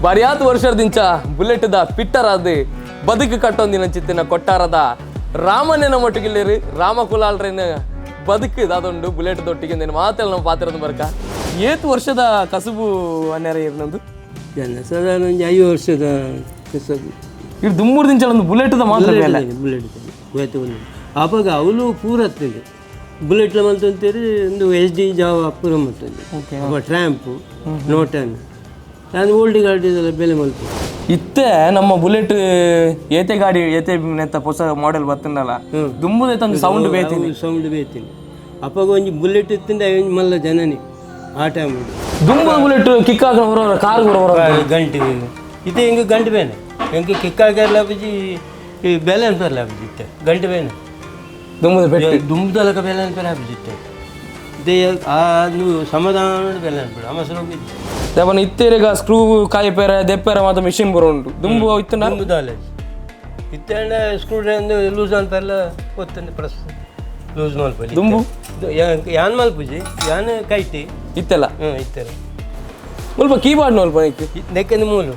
ಬರಿಯಾತ ವರ್ಷದಿಂದ ಬುಲೆಟ್ದ ಪಿಟ್ಟರ್ ಅದು ಬದುಕು ಕಟ್ಟೊಂದಿನ ಚಿತ್ತಿನ ಕೊಟ್ಟಾರದ ರಾಮನೇನ ಮಟ್ಟಿಗಿಲ್ಲಿರಿ ರಾಮಕುಲಾಲ್ರೇನ ಬದುಕಿದ ಅದೊಂದು ಬುಲೆಟ್ ದೊಟ್ಟಿಗೆ ನೀನು ಮಾತೆಲ್ಲ ನಾವು ಪಾತಿರೋದು ಬರ್ಕ ಏತು ವರ್ಷದ ಕಸುಬು ಅನ್ಯಾರ ಇರ್ನಂದು ಸಾಧಾರಣ 5 ವರ್ಷದ ಕಸಬು ಇದು ದುಮ್ಮೂರು ದಿಂಚ ಒಂದು ಬುಲೆಟ್ದ ಮಾತ್ರ ಬುಲೆಟ್ ಆವಾಗ ಅವಳು ಪೂರತ್ತಿದೆ ಬುಲೆಟ್ಲ ಮಲ್ತಂತೀರಿ ಒಂದು SD ಜಾವ ಪೂರ ಮಲ್ತಂದೆ ಅವ ಟ್ರ್ಯಾಂಪು ನೋಟನ್ ನಾನು ಓಲ್ಡ್ ಗಾಡಿದೆಲ್ಲ ಬೆಲೆ ಮಲ್ತು ಇತ್ತೆ ನಮ್ಮ ಬುಲೆಟ್ ಏತೆ ಗಾಡಿ ಏತೆ ನೆತ್ತ ಹೊಸ ಮಾಡೆಲ್ ಬರ್ತನಲ್ಲ ದುಂಬುದ ತಂದು ಸೌಂಡ್ ಬೇತೀನಿ ಅಪ್ಪಾಗ ಒಂದು ಬುಲೆಟ್ ಇತ್ತಿಂದ ಮಲ್ಲ ಜನನಿ ಆ ಟೈಮ್ ದುಂಬುದ ಬುಲೆಟ್ ಕಿಕ್ ಹಾಕ ಬರೋರ ಕಾರ್ ಗಂಟೆ ಇತ್ತೆ ಹಿಂಗೆ ಗಂಟೆ ಬೇನೆ ಹೆಂಗೆ ಕಿಕ್ ಹಾಕಲ್ಲ ಬಜ್ಜಿ ಬೆಲೆ ಅನ್ಸಲ್ಲ ಬಜ್ಜಿ ಇತ್ತೆ ಗಂಟೆ ಬೇನೆ ದುಂಬುದಲಕ ಬೆಲೆ ಅನ್ಪೇನೆ ಹಾಬಿಜಿತ್ತೆ ಇದೇ ನೀವು ಸಮಾಧಾನ ಬೆಲೆ ಅನ್ಬೇಡ ಅಮಸರು ಹೋಗಿದ್ದು ದೇವನ ಇತ್ತೇರಿಗ ಸ್ಕ್ರೂ ಕಾಯಿಪೇರ ದೆಪ್ಪೇರ ಮಾತ್ರ ಮಿಷಿನ್ ಬರೋಂಟು ದುಂಬು ಇತ್ತು ದುಂಬುದಾಲೆ ಇತ್ತೇಂಡ ಸ್ಕ್ರೂ ಡ್ರೈವ್ ಲೂಸ್ ಅನ್ಪೆಲ್ಲ ಗೊತ್ತಂದು ಪ್ರಸ್ ಲೂಸ್ ಮಲ್ಪಲ್ಲಿ ದುಂಬು ಯಾನ್ ಮಲ್ಪುಜಿ ಯಾನ್ ಕೈಟಿ ಇತ್ತೆಲ್ಲ ಇತ್ತೆಲ್ಲ ಮುಲ್ಪ ಕೀಬೋರ್ಡ್ ನೋಲ್ಪ ನೆಕ್ಕಂದು ಮೂಲು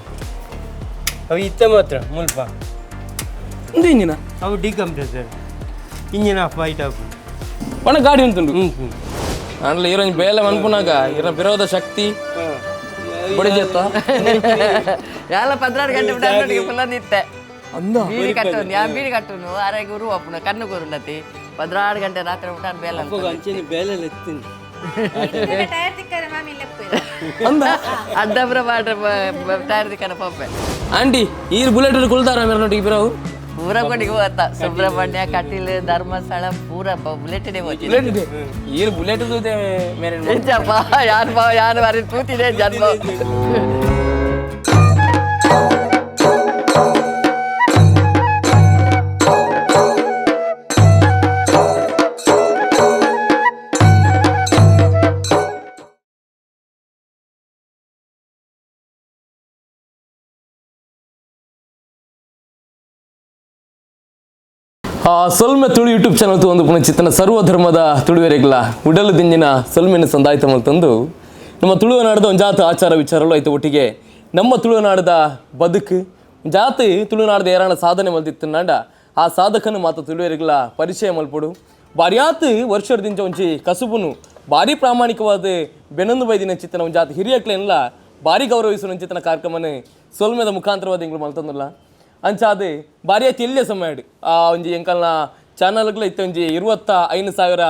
ಅವು ಇತ್ತ ಮಾತ್ರ ಮುಲ್ಪ ಒಂದು ಇಂಜಿನ ಅವು ಡಿಕಂಪ್ರೆಸರ್ ಇಂಜಿನ್ ಆಫ್ ವೈಟ್ ಆಫ್ ಒಣ ಗಾಡಿ ಉಂಟುಂಡು ಅಂಡ್ಲ ಈರೋಂಜಿ ಬೇಲೆ ಮನ್ಪುನಾಗ ಇರ ವಿರೋಧ ಶಕ್ತಿ ಬಡಿಜೆತ್ತ ಯಾಲ 16 ಗಂಟೆ ಬಿಟ್ಟು ಫುಲ್ಲ ನಿತ್ತೆ ಬೀಡಿ ಕಟ್ಟೋನು ಯಾ ಬೀಡಿ ಕಟ್ಟೋನು ಆರೆಗೆ ಉರು ಅಪ್ಪನ ಕಣ್ಣು ಕೂರುಂಡತಿ 16 ಗಂಟೆ ರಾತ್ರಿ ಊಟ ಬೇಲೆ ಅಂಚಿನ ಬೇಲೆ ಎತ್ತೀನಿ ಅಡ್ಡಬ್ರ ಟೈರ್ ದಿಕ್ಕನ ಪಪ್ಪೆ ಆಂಟಿ ಈ ಬುಲೆಟ್ ಕುಳ್ತಾರ ಮೇರನೊಟ್ಟಿಗೆ ಬಿರವು ಪೂರ ಕೊಟ್ಟಿಗೆ ಹೋಗ್ತಾ ಸುಬ್ರಹ್ಮಣ್ಯ ಕಟೀಲ್ ಧರ್ಮಸ್ಥಳ ಪೂರ ಬುಲೆಟ್ನೇ ಹೋಗಿ ಈ ಬುಲೆಟ್ ಮೇರೆ ಯಾರು ಬಾರಿ ತೂತಿದೆ ಜನ್ಮ ಸೊಲ್ಮೆ ತುಳು ಯೂಟ್ಯೂಬ್ ಚಾನಲ್ ಒಂದು ಪುನಃ ಚಿತ್ತನ ಸರ್ವಧರ್ಮದ ತುಳುವೆರೆಗಳ ಉಡಲು ದಿಂಜಿನ ಸೊಲ್ಮೆನ ಸಂದಾಯಿತ ತಂದು ನಮ್ಮ ತುಳುವನಾಡದ ಒಂದು ಜಾತ ಆಚಾರ ವಿಚಾರಗಳು ಐತೆ ಒಟ್ಟಿಗೆ ನಮ್ಮ ತುಳುವನಾಡದ ಬದುಕು ಜಾತಿ ತುಳುನಾಡದ ಏರಾಣ ಸಾಧನೆ ಮಲ್ದಿತ್ತನಾಡ ಆ ಸಾಧಕನು ಮಾತು ತುಳುವೆರೆಗಳ ಪರಿಚಯ ಮಲ್ಪಡು ಬಾರಿಯಾತ್ ವರ್ಷದಿಂದ ಒಂಚಿ ಕಸುಬುನು ಭಾರಿ ಪ್ರಾಮಾಣಿಕವಾದ ಬೆನ್ನೊಂದು ಬೈದಿನ ಚಿತ್ತನ ಒಂದು ಜಾತಿ ಹಿರಿಯಕ್ಲೆಲ್ಲ ಭಾರಿ ಗೌರವಿಸುವ ಚಿತ್ತನ ಕಾರ್ಯಕ್ರಮನ ಸೊಲ್ಮೆದ ಮುಖಾಂತರವಾದ ಇಂಗ್ಳು ಮಲ್ತಂದಿಲ್ಲ ಅಂಚಾದು ಭಾರಿ ತೆಲ್ಲಿಯ ಸಮಯ ಒಂಜಿ ಎಂಕಲ್ನ ಚಾನಲ್ಗಳು ಇತ್ತು ಒಂಜಿ 25,000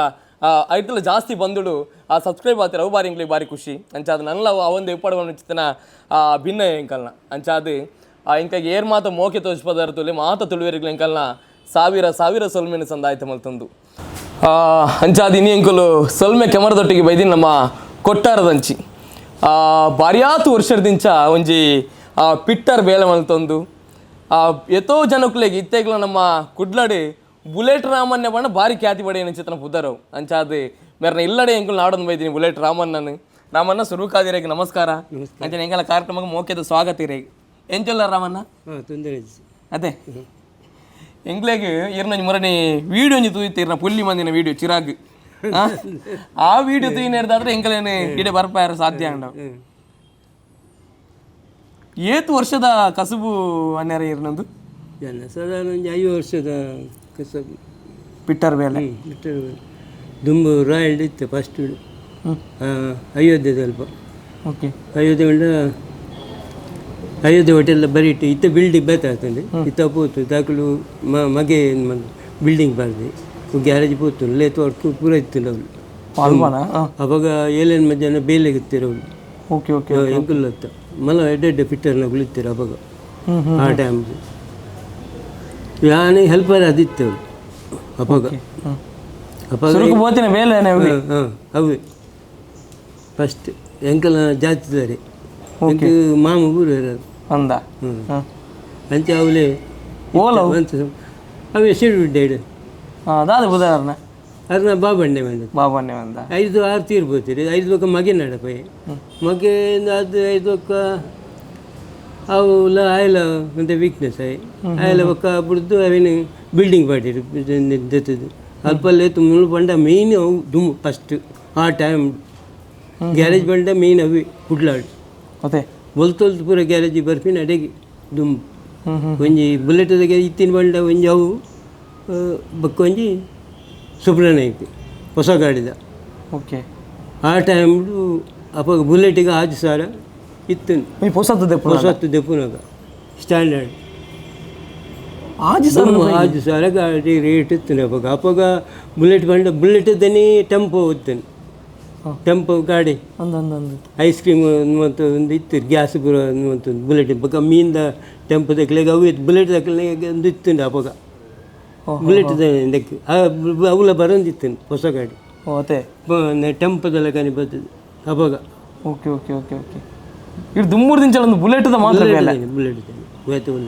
ಐಟಲ್ ಜಾಸ್ತಿ ಬಂದುಡು ಆ ಸಬ್ಸ್ಕ್ರೈಬ್ ಆಗ್ತಾರೆ ಅವು ಬಾರಿ ಇಂಗ್ಲಿಗೆ ಭಾರಿ ಖುಷಿ ಅಂಚಾದು ನನ್ನ ಅವಂದು ಉಪ್ಪಡವನ್ನು ಚಿತ್ತನ ಭಿನ್ನ ಎಂಕಲ್ನ ಅಂಚಾದು ಇಂಕಾಗ ಏರ್ ಮಾತ ಮೋಕೆ ತೋರಿಸ್ಪದಾರ್ತಲ್ಲಿ ಮಾತ ತುಳುವೆರಿಗಳು ಎಂಕಲ್ನ ಸಾವಿರ ಸೊಲ್ಮೆನ ಸಂದಾಯ್ತ ಮಲ್ತಂದು ಅಂಚಾದು ಇನಿ ಎಂಕಲು ಸೊಲ್ಮೆ ಕೆಮರದೊಟ್ಟಿಗೆ ಬೈದಿನ ನಮ್ಮ ಕೊಟ್ಟಾರದಂಚಿ ಭಾರಿಯಾತು ವರ್ಷದಿಂದ ಒಂಜಿ ಪಿಟ್ಟರ್ ಬೇಲೆ ಮಲ್ತಂದು ಎಷ್ಟೋ ಜನಕ್ಕೂಲೆಗೆ ಇತ್ತೆಗ್ಲ ನಮ್ಮ ಕುಡ್ಲಾಡಿ ಬುಲೆಟ್ ರಾಮನ್ಯ ಬಣ್ಣ ಭಾರಿ ಖ್ಯಾತಿ ಪಡೆಯ ಚಿತ್ರನ ಪುದರವು ಅಂಚಾದು ಮೇರನ ಇಲ್ಲಡೆ ಎಂಕುಲು ನಾಡೊಂದು ಬೈತೀನಿ ಬುಲೆಟ್ ರಾಮನ್ನ ಸುರುಕಾದಿರೇಗೆ ನಮಸ್ಕಾರ ಅಂಚನೆ ಎಂಕಲ ಕಾರ್ಯಕ್ರಮಕ್ಕೆ ಮೋಕೆದ ಸ್ವಾಗತ ಇರೇಗೆ ಎಂಚಲ್ಲ ರಾಮಣ್ಣ ಅದೇ ಎಂಗ್ಲೆಗೆ ಇರ್ನಂಜಿ ಮೊರನಿ ವೀಡಿಯೋ ಒಂಜಿ ತೂಯಿತ್ತೀರ್ನ ಪುಲ್ಲಿ ಮಂದಿನ ವೀಡಿಯೋ ಚಿರಾಗ್ ಆ ವೀಡಿಯೋ ತೂಯಿನೇರ್ದಾದ್ರೆ ಎಂಕಲೇನು ಇಡೆ ಬರ್ಪಾರ ಸಾಧ್ಯ ಅಂಡ ಏತು ವರ್ಷದ ಕಸುಬು ಅನ್ಯಾರ ಇರ್ನಂದು ಸಾಧಾರಣ 5 ವರ್ಷದ ಕಸಬು ಪಿಟ್ಟರ್ ಬೇಲೆ ದುಂಬು ರಾಯಲ್ಡ್ ಇತ್ತು ಫಸ್ಟ್ ಅಯೋಧ್ಯೆ ಸ್ವಲ್ಪ ಓಕೆ ಅಯೋಧ್ಯೆ ಹೋಟೆಲ್ ಬರೀಟು ಇತ್ತ ಬಿಲ್ಡಿಂಗ್ ಬೇಕಾಗ್ತದೆ ಇತ್ತ ಪೋತು ದಾಖಲು ಮಗೆ ಬಿಲ್ಡಿಂಗ್ ಬರ್ದೆ ಗ್ಯಾರೇಜ್ ಪೋತು ಲೇತು ವರ್ಕ್ ಪೂರ ಇತ್ತು ಅವಳು ಅವಾಗ 7 ಮಧ್ಯಾಹ್ನ ಬೇಲೆಗೆ ಇರ್ತೀರ ಅವಳು ಓಕೆ ಓಕೆ ಎಂಕುಲ್ಲತ್ತ ಮಲ ಎಡ್ಡೆ ಫಿಟ್ಟರ್ನ ಕುಳಿತೀರ ಅವಾಗ ಆ ಟೈಮ್ ಯಾನೇ ಹೆಲ್ಪರ್ ಅದಿತ್ತು ಅವಾಗ ಅವೇ ಫಸ್ಟ್ ಎಂಕಲ್ ಜಾತಿದ್ದಾರೆ ಮಾಮ ಊರು ಇರೋದು ಅಂಚೆ ಅವಲೇ ಅವೇ ಸಿಡ್ಬಿಡ್ಡೆ ಅದನ್ನ ಬಾಬಣ್ಣೆ ಬಂದ 5-6 ತೀರ್ಬೋತೀರಿ 5 ಬೊಕ್ಕ ಮಗೆ ನಡಪೈ ಮಗೆ ಅದು 5 ಬೊಕ್ಕ ಅವು ಆಯ್ಲ ಅಂತ ವೀಕ್ನೆಸ್ ಆಯ್ಲ ಬೊಕ್ಕ ಬಿಡ್ದು ಅವೇನು ಬಿಲ್ಡಿಂಗ್ ಪಾಟಿರು ದೆತ್ತದು ಅಲ್ಪಲ್ಲೇ ತುಂಬ ಬಂಡ ಮೇಯ್ನ್ ಅವು ದುಮ್ಮು ಫಸ್ಟ್ ಆ ಟೈಮ್ ಗ್ಯಾರೇಜ್ ಬಂಡ ಮೇಯ್ನ್ ಅವು ಕುಡ್ಲಾಡು ಮತ್ತೆ ಬೊಲ್ತೊಲ್ತು ಪೂರ ಗ್ಯಾರೇಜ್ ಬರ್ಪಿನ ಅಡೆಗೆ ದುಂಬು ಒಂಜಿ ಬುಲೆಟ್ದಾಗೆ ಇತ್ತಿನ ಬಂಡ ಒಂಜಿ ಅವು ಬಕ್ಕ ಒಂಜಿ ಸುಬ್ರಹ್ಮಣ್ಯಕ್ಕೆ ಹೊಸ ಗಾಡಿದ ಓಕೆ ಆ ಟೈಮ್ಡು ಅಪ್ಪ ಬುಲೆಟಿಗೆ 6,000 ಇತ್ತು ಹೊಸತ್ತು ದೆಪ್ಪುನಾಗ ಸ್ಟ್ಯಾಂಡರ್ಡ್ 6,000 ಗಾಡಿ ರೇಟ್ ಇತ್ತು ಅಪ್ಪಾಗ ಅಪ್ಪಾಗ ಬುಲೆಟ್ ಬಂಡ ಬುಲೆಟ್ದನೇ ಟೆಂಪೋ ಹೋಗ್ತೇನೆ ಟೆಂಪೋ ಗಾಡಿ ಐಸ್ ಕ್ರೀಮ್ ಅನ್ನುವಂಥ ಒಂದು ಇತ್ತು ಗ್ಯಾಸ್ ಬರೋ ಅನ್ನುವಂಥದ್ದು ಬುಲೆಟ್ ಬಕ್ಕ ಮೀನಿಂದ ಟೆಂಪೋ ದಕ್ಕಲೆಗೆ ಅವು ಇತ್ತು ಬುಲೆಟ್ ದಕ್ಕಲೆಗೆ ಒಂದು ಇತ್ತು ಅಪ್ಪಾಗ ಬುಲೆಟ್ ದಕ್ಕೆ ಅವಲ ಬರೋಂದಿತ್ತು ಹೊಸ ಗಾಡಿ ಅದೇ ಟೆಂಪೋದೆಲ್ಲ ಕಾನಿ ಬರ್ತದೆ ಅಪ್ಪಾಗ ಓಕೆ ಓಕೆ ಓಕೆ ಓಕೆ ಇದು ದುಮ್ಮೂರು ದಿಂಚಲ ಒಂದು ಬುಲೆಟ್ದ ಮಾತ್ರ ಬುಲೆಟ್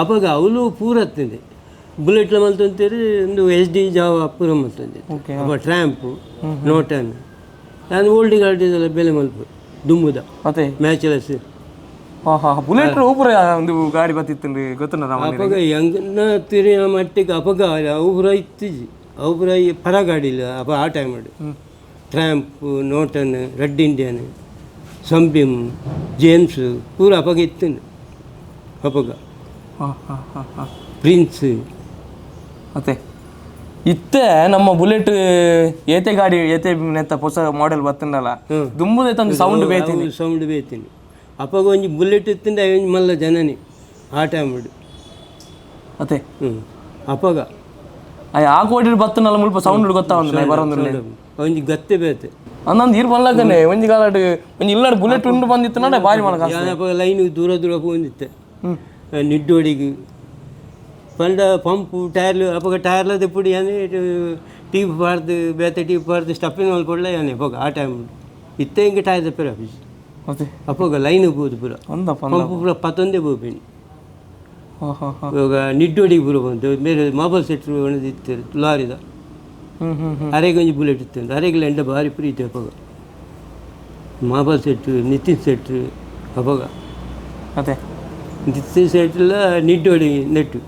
ಅಪ್ಪಾಗ ಅವಳು ಪೂರ ಹತ್ತಿದೆ ಬುಲೆಟ್ಲ ಮಲ್ತಂತೀರಿ ಒಂದು SD ಜಾವ ಪೂರ ಮಲ್ತಂದೆ ಅಪ್ಪ ಟ್ರ್ಯಾಂಪು ನೋಟನ್ ನಾನು ಓಲ್ಡ್ ಗಾಡಿದೆಲ್ಲ ಬೆಲೆ ಮಲ್ಪ ದುಮ್ಮುದ ಮತ್ತೆ ಮ್ಯಾಚಲಸ್ ಬುಲೆಟ್ ಊಪುರ ಒಂದು ಗಾಡಿ ಬತ್ತಿತ್ತು ಗೊತ್ತನ ಅಪ್ಪಾಗ ಹೆಂಗನ ತಿರಿ ಮಟ್ಟಿಗೆ ಅಪ್ಪಾಗ ಅವ್ರ ಇತ್ತಿಜಿ ಅವ್ರ ಪರ ಗಾಡಿ ಇಲ್ಲ ಅಪ್ಪ ಆ ಟೈಮ್ ಮಾಡಿ ಟ್ರ್ಯಾಂಪು ನೋಟನ್ ರೆಡ್ ಇಂಡಿಯನ್ ಸಂಬಿಮ್ ಜೇಮ್ಸ್ ಪೂರ ಅಪ್ಪಾಗ ಇತ್ತು ಅಪ್ಪಾಗ ಪ್ರಿನ್ಸ್ ಮತ್ತೆ ಇತ್ತೆ ನಮ್ಮ ಬುಲೆಟ್ ಏತೆ ಗಾಡಿ ಏತೆ ನೆತ್ತ ಹೊಸ ಮಾಡೆಲ್ ಬತ್ತಂಡಲ್ಲ ದುಂಬುದೈತೆ ಒಂದು ಸೌಂಡ್ ಬೇತೀನಿ ಅಪ್ಪಾಗ ಒಂಜಿ ಬುಲೆಟ್ ಇತ್ತಿಂದ ಮಲ್ಲ ಜನನಿ ಆ ಟೈಮ್ ಮಾಡಿ ಮತ್ತೆ ಅಪ್ಪಾಗ ಆ ಕೋಟಿ ಬತ್ತನಲ್ಲ ಮುಲ್ಪ ಸೌಂಡ್ ಗೊತ್ತಾವಂದ್ರೆ ಬರೋಂದ್ರೆ ಒಂಜಿ ಗತ್ತೆ ಬೇತೆ ಅಂದಂದು ಇರ್ ಬಲ್ಲಕನೆ ಒಂಜಿ ಕಾಲಡ್ ಒಂಜಿ ಇಲ್ಲಾಡ್ ಬುಲೆಟ್ ಉಂಡು ಬಂದಿತ್ತು ನಡೆ ಬಾರಿ ಮಾಡಕ ಲೈನ್ ದೂರ ಹೋಗಿತ್ತೆ ನಿಡ್ಡೋಡಿಗೆ ಪಂಡ ಪಂಪು ಟೈರ್ಲು ಅಪ್ಪಾಗ ಟೈರ್ಲ ತೆಪ್ಪುಡಿ ಏನೇ ಟೀಪ್ ಪಾಡ್ದು ಬೇತೆ ಟೀಪ್ ಪಾಡ್ದು ಸ್ಟಪ್ಪಿನ ಮೇಲೆ ಕೊಡಲ ಏನೇ ಅಪ್ಪಾಗ ಆ ಟೈಮ್ ಇತ್ತೆ ಹಿಂಗೆ ಟೈರ್ ತಪ್ಪಿರ ಆಫೀಸ್ ಅಪ್ಪಾಗ ಲೈನ್ ಹೋಗುದು ಪೂರ ಪಂಪು ಪೂರ 11 ಬೋಪಿನಿ ಇವಾಗ ನಿಡ್ಡೋಡಿಗೆ ಪೂರ ಬಂತು ಬೇರೆ ಮಾಬಲ್ ಸೆಟ್ರು ಇತ್ತು ಲಾರಿದ ಅರೆಗೆ ಒಂಜಿ ಬುಲೆಟ್ ಇತ್ತು ಅರೆಗೆಲ್ಲ ಎಂಡ ಭಾರಿ ಪ್ರೀತಿ ಅಪ್ಪಾಗ ಮಾಬಲ್ ಸೆಟ್ರು ನಿತಿನ್ ಸೆಟ್ರು ಅಪ್ಪಾಗ ಮತ್ತೆ ನಿತಿನ್ ಸೆಟ್ಲ ನಿಡ್ಡೋಡಿ ನೆಟ್ಟು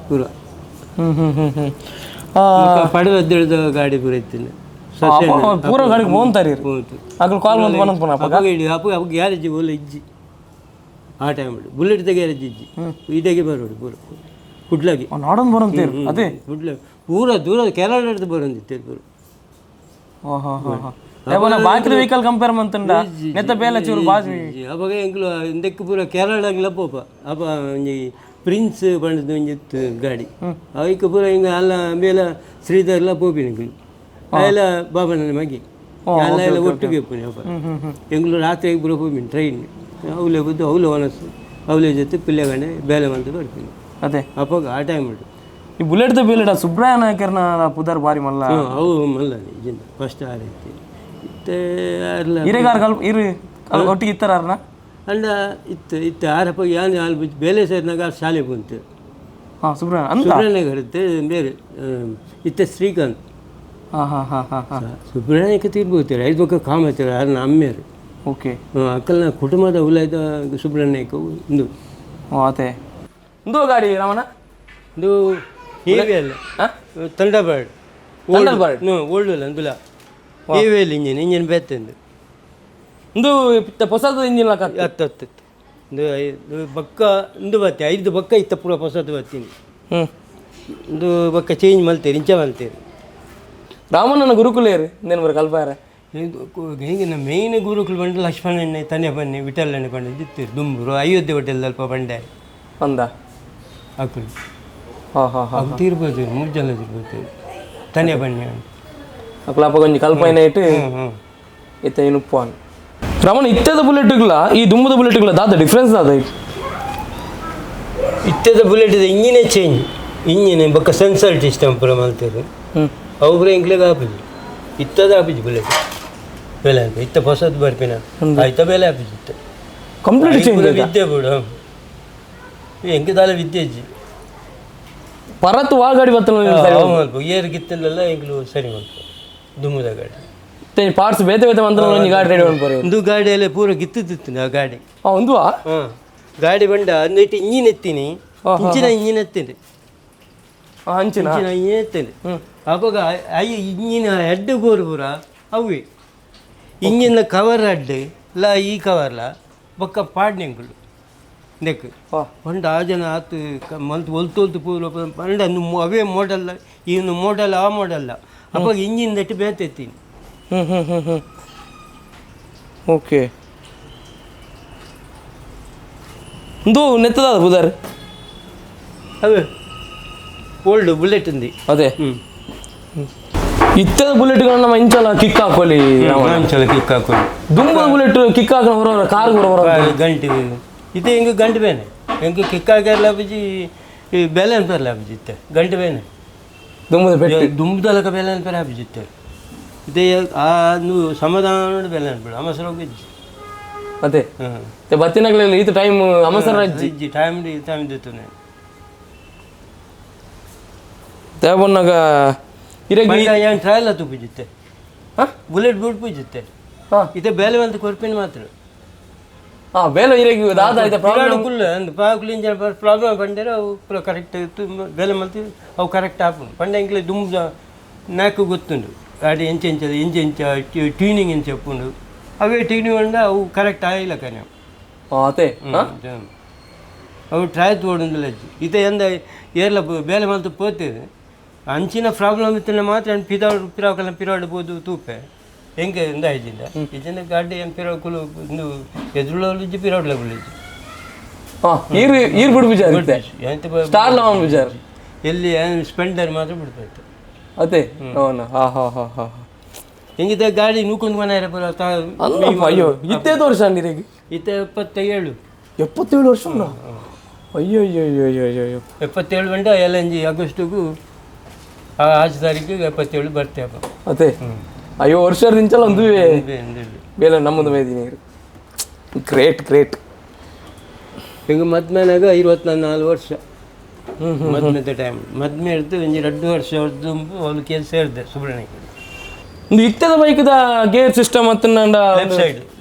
ಪೂರ ಪಡೆದ ಗಾಡಿ ಪೂರ ಇತ್ತು ಪೂರ ಗಾಡಿ ಹೋಗ್ತಾರೆ ಕಾಲ್ ಅಪ್ಪ ಗ್ಯಾರೇಜ್ ಓಲ ಇಜ್ಜಿ ಆ ಟೈಮ್ ಬುಲೆಟ್ದ ಗ್ಯಾರೇಜ್ ಇಜ್ಜಿ ಇದಾಗೆ ಬರೋಡು ಪೂರ ಕುಡ್ಲಾಗಿ ನಾಡೊಂದು ಬರೋಂತೀರಿ ಅದೇ ಕುಡ್ಲ ಪೂರ ದೂರ ಕೇರಳ ಹಿಡ್ದು ಬರೋಂದಿತ್ತು ಪೂರ ಬಾಕಿ ವೆಹಿಕಲ್ ಕಂಪೇರ್ ಮಂತಂಡ ನೆತ್ತ ಬೇಲೆ ಚೂರು ಬಾಜಿ ಅವಾಗ ಎಂಕ್ಲು ಇಂದಕ್ಕೆ ಪೂರ ಕೇರಳಾಗಿಲ್ಲ ಪೋಪ ಅಪ್ಪ ಒಂಜಿ ಪ್ರಿನ್ಸ್ ಬಂಡದ ಒಂಜಿ ಇತ್ತು ಗಾಡಿ ಅವಕ್ಕೆ ಪೂರ ಹಿಂಗೆ ಅಲ್ಲ ಮೇಲೆ ಶ್ರೀಧರ್ಲ ಪೋಪಿನ ಎಲ್ಲ ಬಾಬನ ಮಗಿ ಎಲ್ಲ ಒಟ್ಟಿಗೆ ಹೋಗ್ತೀನಿ ಅಪ್ಪ ಎಂಗ್ಳು ರಾತ್ರಿ ಪೂರ ಹೋಗ್ತೀನಿ ಟ್ರೈನ್ ಅವಲೇ ಬದ್ದು ಅವಲು ಒನಸು ಅವಲೇ ಜೊತೆ ಪಿಲ್ಲೆಗಣೆ ಬೇಲೆ ಮಂತ ಬರ್ತೀನಿ ಅದೇ ಅಪ್ಪಾಗ ಆ ಟೈಮ್ ಮಾಡಿ ಈ ಬುಲೆಟ್ದ ಬೇಲೆಡ ಸುಬ್ರಾಯ ನಾಯಕರ್ನ ಪುದರ್ ಬಾರಿ ಮಲ್ಲ ಅವು ಮಲ್ಲ ನಿಜ ಫಸ್ಟ್ ಆ ರೀತಿ ಇತ್ತೆ ಹಿರೇಗಾರ ಇರು ಒಟ್ಟಿಗೆ ಇತ್ತಾರನ ಅಂಡ ಇತ್ತು ಆರಪ್ಪ ಯಾನ್ ಹಾಲು ಬಿದ್ದು ಬೇಲೆ ಸೇರಿನಾಗ ಶಾಲೆ ಬಂತು ಸುಬ್ರಹ್ಮಣ್ಯ ಇರುತ್ತೆ ಬೇರೆ ಇತ್ತೆ ಶ್ರೀಕಾಂತ್ ಸುಬ್ರಹ್ಮಣ್ಯಕ್ಕೆ ತೀರ್ಬೋತಾರೆ 5 ಪಕ್ಕ ಕಾಮತ್ತಾರೆ ಯಾರನ್ನ ಅಮ್ಮೆಯರು ಓಕೆ ಅಕ್ಕಲ್ನ ಕುಟುಂಬದ ಉಲಾಯ್ದ ಸುಬ್ರಹ್ಮಣ್ಯಕ್ಕೆ ಒಂದು ಅದೇ ಒಂದು ಗಾಡಿ ರಾಮಣ್ಣ ಇದು ಹೇವಿ ಅಲ್ಲ ಥಂಡರ್ಬರ್ಡ್ ಓಲ್ಡ್ ಅಲ್ಲ ಅಂದುಲ ಹೇವಿಯಲ್ಲಿ ಇಂಜಿನ್ ಬೇತಂದು ಒಂದು ಹೊಸದು ಇಂಜಿನ್ ಹತ್ತು ಒಂದು ಬಕ್ಕ ಒಂದು ಬತ್ತೆ 5 ಬಕ್ಕ ಇತ್ತ ಪೂರ ಹೊಸದು ಬರ್ತೀನಿ ಒಂದು ಬಕ್ಕ ಚೇಂಜ್ ಮಲ್ತೇರಿ ಇಂಚ ಮಲ್ತೇರಿ ರಾಮಣ್ಣನ ಗುರುಕುಲೇರು ಇನ್ನೇನು ಬರ ಕಲ್ಪಾರ ಹೇಗೆ ನಮ್ಮ ಮೇಯ್ನ್ ಗುರುಕುಲು ಬಂದು ಲಕ್ಷ್ಮಣಣ್ಣೆ ತನೆ ಬನ್ನಿ ವಿಠಲಣ್ಣೆ ಬಂದು ಇತ್ತೀರಿ ದುಂಬರು ಅಯೋಧ್ಯೆ ಹೋಟೆಲ್ ಅಲ್ಪ ಬಂಡೆ ಅಂದ ಹಾಕಿ ತೀರ್ಬೋದು 3 ಜನ ತೀರ್ಬೋದು ತನೆ ಬನ್ನಿ ಅಪ್ಪ ಕೊಂಚ ಕಲ್ಪನೆ ಇಟ್ಟು ಇತ್ತ ಇನುಪ್ಪು ಅನ್ ರಮಣ ಇತ್ತದ ಬುಲೆಟ್ಗಳ ಈ ದುಮ್ಮದ ಬುಲೆಟ್ಗಳ ದಾದ ಡಿಫ್ರೆನ್ಸ್ ದಾದ ಇತ್ತದ ಬುಲೆಟ್ ಇಂಜಿನೇ ಚೇಂಜ್ ಇಂಜಿನ್ ಬಕ್ಕ ಸೆನ್ಸರ್ ಸಿಸ್ಟಮ್ ಪೂರ ಮಾಡ್ತಾರೆ ಅವು ಪೂರ ಇಂಗ್ಲೆಗೆ ಹಾಪಿಜಿ ಇತ್ತದ ಹಾಪಿಜಿ ಬುಲೆಟ್ ಬೆಲೆ ಅಂತ ಇತ್ತ ಹೊಸದು ಬರ್ಪಿನ ಆಯ್ತ ಬೆಲೆ ಹಾಪಿಜಿ ಇತ್ತು ಕಂಪ್ಲೀಟ್ ಚೇಂಜ್ ವಿದ್ಯೆ ಬಿಡು ಹೆಂಗೆ ತಾಲ ವಿದ್ಯೆ ಅಜ್ಜಿ ಪರತ್ತು ವಾ ಗಾಡಿ ಮಲ್ಪ ಏರ್ಗಿತ್ತಲ್ಲ ಇಂಗ್ಲು ಸರಿ ಮಲ್ಪ ದುಮ್ಮದ ಗಾಡಿ ಪಾರ್ಟ್ಸ್ ಬೇತೆ ಬೇತೆ ಮಂತ್ರ ಗಾಡಿ ರೆಡಿ ಮಾಡ್ಬೋದು ಒಂದು ಗಾಡಿಯಲ್ಲೇ ಪೂರ ಗಿತ್ತಿತ್ತು ಆ ಗಾಡಿ ಒಂದು ಗಾಡಿ ಬಂಡ ಅಂದಿಟ್ಟು ಇಂಜಿನ್ ಎತ್ತೀನಿ ಇಂಜಿನ್ ಎತ್ತೀನಿ ಹಂಚಿನ ಇಂಜಿನ್ ಎತ್ತೇನೆ ಅವಾಗ ಅಯ್ಯ ಇಂಜಿನ ಹೆಡ್ ಬೋರ್ ಪೂರ ಅವೇ ಇಂಜಿನ್ ಕವರ್ ಅಡ್ಡು ಇಲ್ಲ ಈ ಕವರ್ಲ ಬೊಕ್ಕ ಪಾಡ್ನೆಂಗಳು ನೆಕ್ ಪಂಡ ಆ ಜನ ಆತು ಮಲ್ತು ಒಲ್ತು ಪೂರ್ವ ಪಂಡ ಅವೇ ಮೋಡಲ್ಲ ಇವನು ಮೋಡಲ್ಲ ಆ ಮೋಡಲ್ಲ ಅವಾಗ ಇಂಜಿನ್ ದಟ್ಟು ಬೇತೆತ್ತೀನಿ. ಓಕೆ ಒಂದು ನೆತ್ತದ ಬುದಾರ್ ಅವೇ ಓಲ್ಡ್ ಬುಲೆಟ್ ఉంది ಅದೇ ಇತ್ತದ ಬುಲೆಟ್ಗಳನ್ನ ನಮ್ಮ ಇಂಚಲ ಕಿಕ್ ಹಾಕೋಲಿ ಇಂಚಲ ಕಿಕ್ ಹಾಕೋಲಿ ದುಂಬದ ಬುಲೆಟ್ ಕಿಕ್ ಹಾಕೋಣ ಬರೋರ ಕಾರ್ ಬರೋರ ಗಂಟೆ ಇತ್ತೆ ಹಿಂಗೆ ಗಂಟು ಬೇನೆ ಹೆಂಗೆ ಕಿಕ್ ಹಾಕಲ್ಲ ಬಜ್ಜಿ ಬೆಲೆ ಅನ್ಪರಲ್ಲ ಬಜ್ಜಿ ಇತ್ತೆ ಗಂಟು ಬೇನೆ ದುಂಬದ ಬೆಟ್ಟ ದುಂಬದಲಕ ಬೆಲೆ ಅನ್ಪರ ಬಜ್ಜಿ ಇತ್ತೆ ಇದೇ ಆ ನೀವು ಸಮಾಧಾನ ಬೆಲೆ ಅನ್ಬೇಡ ಅಮಸರ ಹೋಗಿಜ್ಜಿ ಅದೇ ಬತ್ತಿನಾಗಲಿ ಇದು ಟೈಮ್ ಅಮಸರ ಇಜ್ಜಿ ಟೈಮ್ ದಿತ್ತು ತಗೊಂಡಾಗ ಏನು ಟ್ರಯಲ್ ಹತ್ತು ಪೂಜಿತ್ತೆ ಬುಲೆಟ್ ಬೂಟ್ ಪೂಜಿತ್ತೆ ಇತ್ತೆ ಬೇಲೆ ಒಂದು ಕೊರ್ಪಿನ ಮಾತ್ರ ಬೇಲೆ ಇರಗಿ ದಾದ ಐತೆ ಪ್ರಾಬ್ಲಮ್ ಕುಲ್ಲ ಅಂದ್ ಪಾಕುಲು ಇಂಜನ್ ಪ್ರಾಬ್ಲಮ್ ಪಂಡೇರ ಅವು ಪೂರ ಕರೆಕ್ಟ್ ಇತ್ತು ಬೇಲೆ ಮಲ್ತಿ ಅವು ಕರೆಕ್ಟ್ ಆಪುಂಡು ಪಂಡ ಇಂಕ್ಲೆ ದುಂಬ ನಾಲ್ಕು ಗೊತ್ತುಂಡು ಗಾಡಿ ಎಂಚೆಂಚದ ಇಂಚೆಂಚ ಟ್ಯೂನಿಂಗ್ ಎಂಚ ಉಪ್ಪುಂಡು ಅವೇ ಟ್ಯೂನಿಂಗ್ ಉಂಡ ಅವು ಕರೆಕ್ಟ್ ಆಗಿಲ್ಲ ಕನೆ ಅದೇ ಅವು ಟ್ರಯಲ್ ತೋಡುಂದಿಲ್ಲ ಇತ್ತೆ ಎಂದ ಏರ್ಲ ಬೇಲೆ ಮಲ್ತು ಪೋತಿದೆ ಅಂಚಿನ ಪ್ರಾಬ್ಲಮ್ ಇತ್ತಂದ್ರೆ ಮಾತ್ರ ಪಿರಾಕಲ್ಲ ಪಿರಾಡ್ಬೋದು ತೂಪೆ ಹೆಂಗೆ ಇಂದ ಇದ್ದಿಲ್ಲ ಇದನ್ನ ಗಾಡಿ ಏನು ಪಿರಾಕುಲು ಒಂದು ಎದುರುಳಿಜ್ಜಿ ಪಿರಾಡ್ಲ ಬಿಳಿಜ್ಜಿ ಈರ್ ಬಿಡು ವಿಚಾರ ಸ್ಟಾರ್ ಲವನ್ ವಿಚಾರ ಎಲ್ಲಿ ಸ್ಪೆಂಡರ್ ಮಾತ್ರ ಬಿಡ್ತಾಯಿತ್ತು ಅದೇ ಹೆಂಗಿದೆ ಗಾಡಿ ನೂಕೊಂಡು ಮನೆ ಅಯ್ಯೋ ಇತ್ತೇದು ವರ್ಷ ನೀರಿಗೆ ಇತ್ತೆ 77 ವರ್ಷ ಅಯ್ಯೋ ಅಯ್ಯೋ ಅಯ್ಯೋ ಅಯ್ಯೋ ಅಯ್ಯೋ 77 ಗಂಟೆ LNG ಆಗಸ್ಟಿಗೂ 5 ತಾರೀಕಿಗೆ 77 ಬರ್ತೇವೆ ಅದೇ ಅಯ್ಯೋ ವರ್ಷದಿಂಚಲ್ಲ ಒಂದು ಬೇಲೆ ನಮ್ಮದು ಮೇದಿ ನೀರು ಗ್ರೇಟ್ ಗ್ರೇಟ್ ಹಿಂಗೆ ಮದ್ಮೇನಾಗ 24 ವರ್ಷ ಮದ್ಮೇದ ಟೈಮ್ ಮದ್ಮೆ ಇರ್ತು ಒಂಜಿ 2 ವರ್ಷ ಅವ್ರು ಕೆಲಸ ಸೇರಿದೆ ಸುಬ್ರಹ್ಮಣ್ಯ ಒಂದು ಇತ್ತದ ಬೈಕ್ದ ಗೇರ್ ಸಿಸ್ಟಮ್ ಮತ್ತು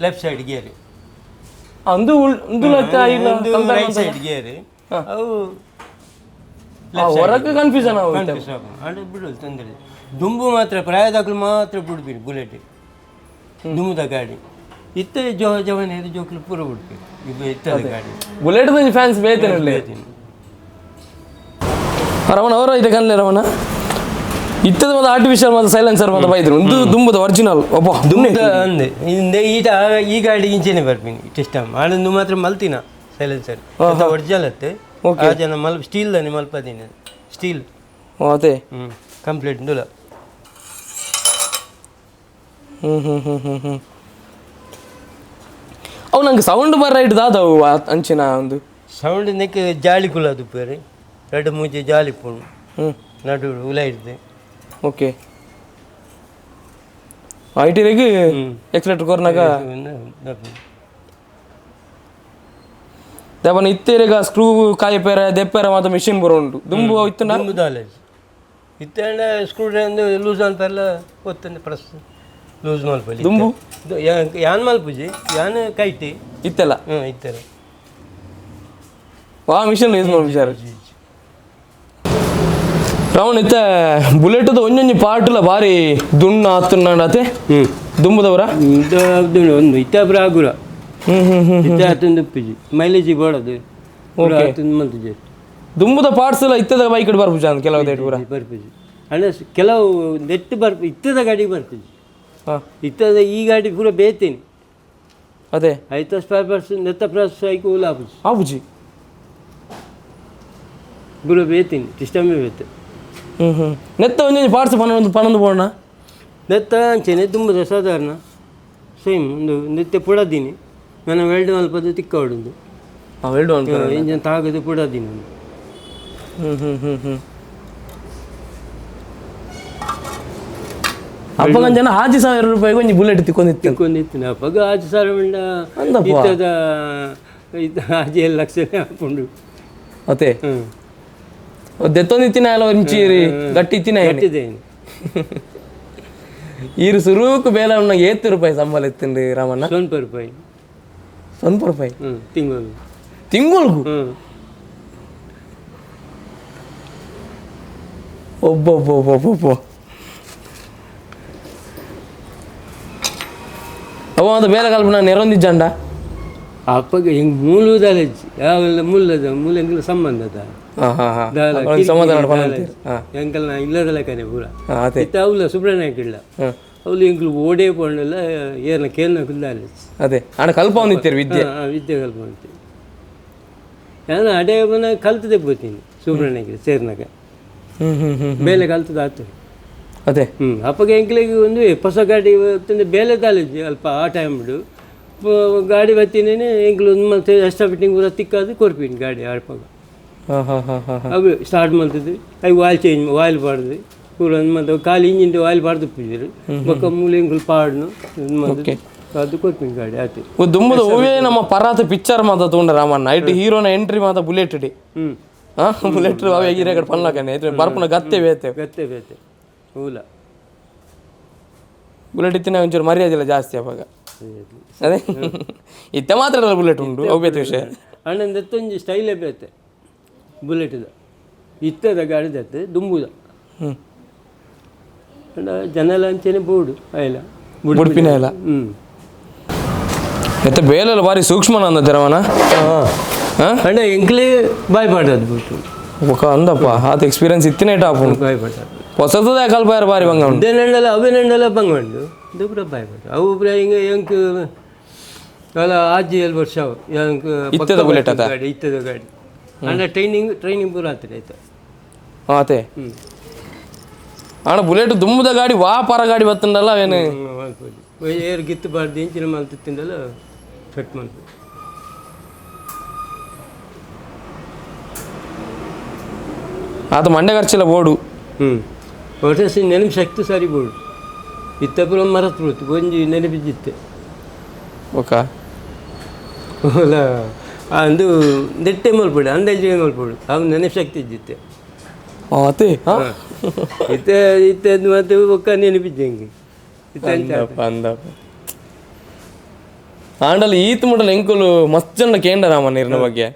ಲೆಫ್ಟ್ ಸೈಡ್ ಗೇರ್ ಅಂದು ರೈಟ್ ಸೈಡ್ ಗೇರ್ ಅವು ಹೊರಕ್ಕೆ ಕನ್ಫ್ಯೂಷನ್ ಬಿಡೋದು ತೊಂದರೆ ದುಂಬು ಮಾತ್ರ ಪ್ರಾಯದಾಗಲು ಮಾತ್ರ ಬಿಡ್ಬೇಕು ಬುಲೆಟ್ ದುಂಬುದ ಗಾಡಿ ಇತ್ತ ಜವನ ಜೋಕ್ಲು ಪೂರ ಬಿಡ್ಬೇಕು ಇದು ಇತ್ತದ ಗಾಡಿ ಬುಲೆಟ್ ಫ್ಯಾನ್ಸ್ ಬೇತೇನೆ ರಮಣ ಅವರ ಇದೆ ಕನ್ಲೆ ರಮಣ ಇತ್ತದ ಒಂದು ಆರ್ಟಿಫಿಷಿಯಲ್ ಮತ್ತು ಸೈಲೆನ್ಸರ್ ಮತ್ತು ಬೈದ್ರು ಒಂದು ದುಂಬದ ಒರಿಜಿನಲ್ ಒಬ್ಬ ದುಂಬದ ಅಂದೆ ಹಿಂದೆ ಈ ಗಾಡಿ ಇಂಚೆನೆ ಬರ್ತೀನಿ ಸಿಸ್ಟಮ್ ಆಡೊಂದು ಮಾತ್ರ ಮಲ್ತಿನ ಸೈಲೆನ್ಸರ್ ಒರಿಜಿನಲ್ ಅತ್ತೆ ಆ ಜನ ಸ್ಟೀಲ್ ದಾನೆ ಮಲ್ಪದೀನಿ ಸ್ಟೀಲ್ ಅದೇ ಕಂಪ್ಲೀಟ್ ದುಲ ಅವು ನಂಗೆ ಸೌಂಡ್ ಬರ ಇಡ್ದಾದವು ಅಂಚಿನ ಒಂದು ಸೌಂಡ್ ನೆಕ್ ಜಾಲಿ ಕುಲದು ಪೇರಿ 2-3 ಜಾಲಿ ಪುಣ್ ನಡು ಉಲ ಇಡ್ದೆ ಓಕೆ ಐಟಿರೆಗೆ ಎಕ್ಸಲೇಟರ್ ಕೊರ್ನಾಗ ದವನ ಇತ್ತೇರೆಗ ಸ್ಕ್ರೂ ಕಾಯಿಪೇರ ದೆಪ್ಪೇರ ಮಾತ್ರ ಮಿಷಿನ್ ಬರೋಂಡು ದುಂಬು ಇತ್ತನ ದಾಲೇಜ್ ಇತ್ತಂಡ ಸ್ಕ್ರೂ ಡ್ರೈವ್ ಲೂಸ್ ಅನ್ಪೆಲ್ಲ ಒತ್ತಂದೆ ಪ್ರಸ್ ಲೂಸ್ ಮಲ್ಪಲ್ಲಿ ದುಂಬು ಯಾನ್ ಮಲ್ಪುಜಿ ಯಾನ್ ಕೈಟಿ ಇತ್ತೆಲ್ಲ ಇತ್ತೆಲ್ಲ ವಾ ಮಿಷನ್ ಯೂಸ್ ಮಾಡಿ ವಿಚಾರ ರೌಂಡ್ ಇತ್ತ ಬುಲೆಟ್ದು ಒಂದೊಂದು ಪಾರ್ಟ್ಲ ಭಾರಿ ದುಣ್ಣ ಹತ್ತುಂಡತೆ ದುಂಬದವರ ಒಂದು ಇತ್ತಾಬ್ರ ಆಗುರ ಇತ್ತ ಹತ್ತೊಂದು ಉಪ್ಪಿಜಿ ಮೈಲೇಜಿ ಬೋಡದು ಮಂತುಜಿ ದುಂಬದ ಪಾರ್ಟ್ಸ್ ಎಲ್ಲ ಇತ್ತದ ಬೈಕ್ ಬರ್ಪುಜ ಅಂತ ಕೆಲವು ದೇಟ್ ಪೂರ ಬರ್ಪುಜಿ ಅಂದ್ರೆ ಕೆಲವು ನೆಟ್ಟು ಇತ್ತದ ಗಾಡಿ ಬರ್ಪುಜಿ ಇತ್ತದ ಈ ಗಾಡಿ ಪೂರ ಬೇತೇನೆ ಅದೇ ಐತ ಸ್ಪೇರ್ ಪಾರ್ಟ್ಸ್ ನೆತ್ತ ಪ್ರಾಸೆಸ್ ಆಯ್ಕೆ ಓಲ ಆಪುಜಿ ಆಪುಜಿ ಪೂರ ಬೇತೇನೆ ಸಿಸ್ಟಮೇ ಬೇತೆ ನೆತ್ತ ಒಂದೊಂದು ಪಾರ್ಟ್ಸ್ ಪನ್ನೊಂದು ಬೋಣ ನೆತ್ತ ಅಂಚೆನೆ ತುಂಬದ ಸಾಧಾರಣ ಸೇಮ್ ಒಂದು ನೆತ್ತೆ ಪುಡದೀನಿ ನಾನು ವೆಲ್ಡ್ ಮಲ್ಪದ್ದು ತಿಕ್ಕ ಹೊಡೋದು ವೆಲ್ಡ್ ಇಂಜನ್ ತಾಗದು ಪುಡದೀನಿ ಅಪ್ಪಗ ಜನ 1000 ರೂಪಾಯಿಗೆ ಒಂದು ಬುಲೆಟ್ ತಿಕ್ಕೊಂಡಿತ್ತು ಅಪ್ಪಗ 1000 ಮಂಡ ಇತ್ತದ ಆಜಿ 1 ಲಕ್ಷ ಹಾಕೊಂಡು ಅದೇ ದೆತ್ತೊಂದಿತ್ತಿನ ಎಲ್ಲ ಒಂಚೀರಿ ಗಟ್ಟಿತ್ತಿನ ಈರು ಸುರೂಕು ಬೇಲ ನನಗೆ 70 ರೂಪಾಯಿ ಸಂಬಳ ಇತ್ತಿಂದು ರಾಮಣ್ಣ ₹100 ತಿಂಗಳಿಗೂ ಒಬ್ಬೊಬ್ಬೊಬ್ಬೊಬ್ಬೊಬ್ಬ ಅವ ಒಂದು ಬೇರೆ ಕಲ್ಪನ ನೆರೊಂದಿಜ್ಜಂಡ ಅಪ್ಪಗೆ ಹಿಂಗೆ ಮೂಲುದಲ್ಲ ಯಾವೆಲ್ಲ ಮೂಲೆಂಗೆಲ್ಲ ಸಂಬಂಧದ ಎಂಕಲ್ ನಾ ಇಲ್ಲದಲ್ಲ ಕನೆ ಪೂರ ಅವಲ್ಲ ಸುಬ್ರಹ್ಮಣ್ಯಕ್ಕಿಲ್ಲ ಅವಳು ಇಂಕ್ಲು ಓಡೇ ಪೋಂಡೆಲ್ಲ ಏರ್ನ ಕೇಳ್ನಕ್ಕಿಲ್ಲ ಅದೇ ಹಣ ಕಲ್ಪವನಿತ್ತೀರಿ ವಿದ್ಯೆ ವಿದ್ಯೆ ಕಲ್ಪವಂತಿ ನಾನು ಅಡೇ ಬಂದ ಕಲ್ತದೆ ಹೋಗ್ತೀನಿ ಸುಬ್ರಹ್ಮಣ್ಯಕ್ಕೆ ಸೇರ್ನಾಗ ಬೇಲೆ ಕಲ್ತದ ಆಗ್ತದೆ ಅದೇ ಅಪ್ಪಗೆ ಎಂಕ್ಲಿಗೆ ಒಂದು ಹೊಸ ಗಾಡಿ ತಂದು ಬೇಲೆ ತಾಲಿದ್ದೆ ಅಲ್ಪ ಆ ಟೈಮ್ ಬಿಡು ಗಾಡಿ ಬತ್ತೀನೇನೆ ಎಂಕ್ಲು ಒಂದು ಮತ್ತೆ ಎಕ್ಸ್ಟ್ರಾ ಫಿಟ್ಟಿಂಗ್ ಪೂರ ತಿಕ್ಕಾದು ಕೊರ್ಪಿನಿ ಗಾಡಿ ಆಡ್ಪಾಗ ಅವು ಸ್ಟಾರ್ಟ್ ಮಾಡ್ತಿದ್ವಿ ಅವು ಆಯಿಲ್ ಪಾಡ್ದು ಪೂರ ಒಂದು ಮತ್ತೆ ಖಾಲಿ ಇಂಜಿನ್ ಆಯಿಲ್ ಪಾಡ್ದು ಪೂಜಿರು ಬೊಕ್ಕ ಮೂಲೆ ಎಂಕ್ಲು ಪಾಡ್ನು ಅದು ಕೊರ್ಪಿನಿ ಗಾಡಿ ಆಯ್ತು ದುಂಬದ ಓವೇ ನಮ್ಮ ಪರಾತ ಪಿಕ್ಚರ್ ಮಾತ ತಗೊಂಡ ರಾಮಣ್ಣ ಐಟ್ ಹೀರೋನ ಎಂಟ್ರಿ ಮಾತ ಬುಲೆಟ್ ಡಿ ಬುಲೆಟ್ ಅವೇ ಹೀರೋ ಕಡೆ ಪನ್ಲಕನೆ ಬರ್ಪುನ ಗತ್ತೆ ಬೇತೆ ಹೂಲ ಬುಲೆಟ್ ಇತ್ತಿನ ಒಂಚೂರು ಮರ್ಯಾದಿಲ್ಲ ಜಾಸ್ತಿ ಅವಾಗ ಅದೇ ಇತ್ತ ಮಾತ್ರ ಬುಲೆಟ್ ಉಂಟು ಅವು ಬೇತೆ ವಿಷಯ ಅಣ್ಣಂದ ಎತ್ತೊಂಜಿ ಸ್ಟೈಲೇ ಬೇತೆ ಬುಲೆಟ್ದ ಇತ್ತದ ಗಾಡಿದತ್ತೆ ದುಂಬುದ ಜನ ಎಲ್ಲ ಅಂಚೆನೆ ಬೋಡು ಆಯ್ಲ ಬುಡ್ಪಿನ ಇಲ್ಲ ಮತ್ತೆ ಬೇಲೆಲ್ಲ ಭಾರಿ ಸೂಕ್ಷ್ಮನ ಅಂದ ತೆರವನ ಅಣ್ಣ ಎಂಕ್ಲಿ ಬಾಯ್ ಪಾಡೋದು ಬಿಟ್ಟು ఒక అందప్ప అది ఎక్స్పీరియన్స్ ఇత్తనే టాప్ ಹೊಸದೇ ಕಲ್ಪಾರ ಬಾರಿ ಬಂಗ ಉಂಟು ಅವೇನೆಂಡಲ್ಲ ಬಂಗೊಂಡು ದುಬ್ರ ಬಾಯ್ ಪಾಡ ಅವು ಹಿಂಗೆ ಎಂಕ್ ಅಲ್ಲ ಆಜಿ 7 ವರ್ಷ ಎಂಕ್ ಇತ್ತದ ಬುಲೆಟ್ ಅದ ಗಾಡಿ ಇತ್ತದ ಗಾಡಿ ಅಣ್ಣ ಟ್ರೈನಿಂಗ್ ಪೂರ ಆಗ್ತದೆ ಆಯ್ತಾ ಆತೆ ಅಣ್ಣ ಬುಲೆಟ್ ದುಮ್ಮದ ಗಾಡಿ ವಾಪಾರ ಗಾಡಿ ಬತ್ತಂಡಲ್ಲ ಅವೇನು ಏರ್ ಗಿತ್ತಬಾರ್ದು ಇಂಚಿನ ಮಲ್ತಿತ್ತಂದಲ್ಲ ಫೆಟ್ ಮಾಡ್ತು ಅದು ಮಂಡೆ ಖರ್ಚಿಲ್ಲ ಬೋಡು ಒಟ್ಟು ನೆನಪು ಶಕ್ತಿ ಸಾರಿ ಬೋಡು ಇತ್ತಪುರ ಮರತ್ ಬಿಡ್ತು ಗೊಂಜಿ ನೆನಪಿದ್ದಿತ್ತೆ ಓಕ ಅಲ್ಲ ಅಂದು ನೆಟ್ಟೆ ಮಲ್ಪಡು ಅಂದಾಜೆ ಮಲ್ಪಡು ಅವು ನೆನಪು ಶಕ್ತಿ ಇದ್ದಿತ್ತೆ ಅದೇ ಇತ್ತೆ ಮತ್ತೆ ಒಕ್ಕ ನೆನಪಿದ್ದೆ ಹಂಗೆ ಆಂಡಲ್ ಈತ್ ಮುಡಲ್ ಎಂಕುಲು ಮಸ್ತ್ ಜನ ಕೇಂದ್ರ ರಾಮನ್ ಇರ್ನ ಬಗ್ಗೆ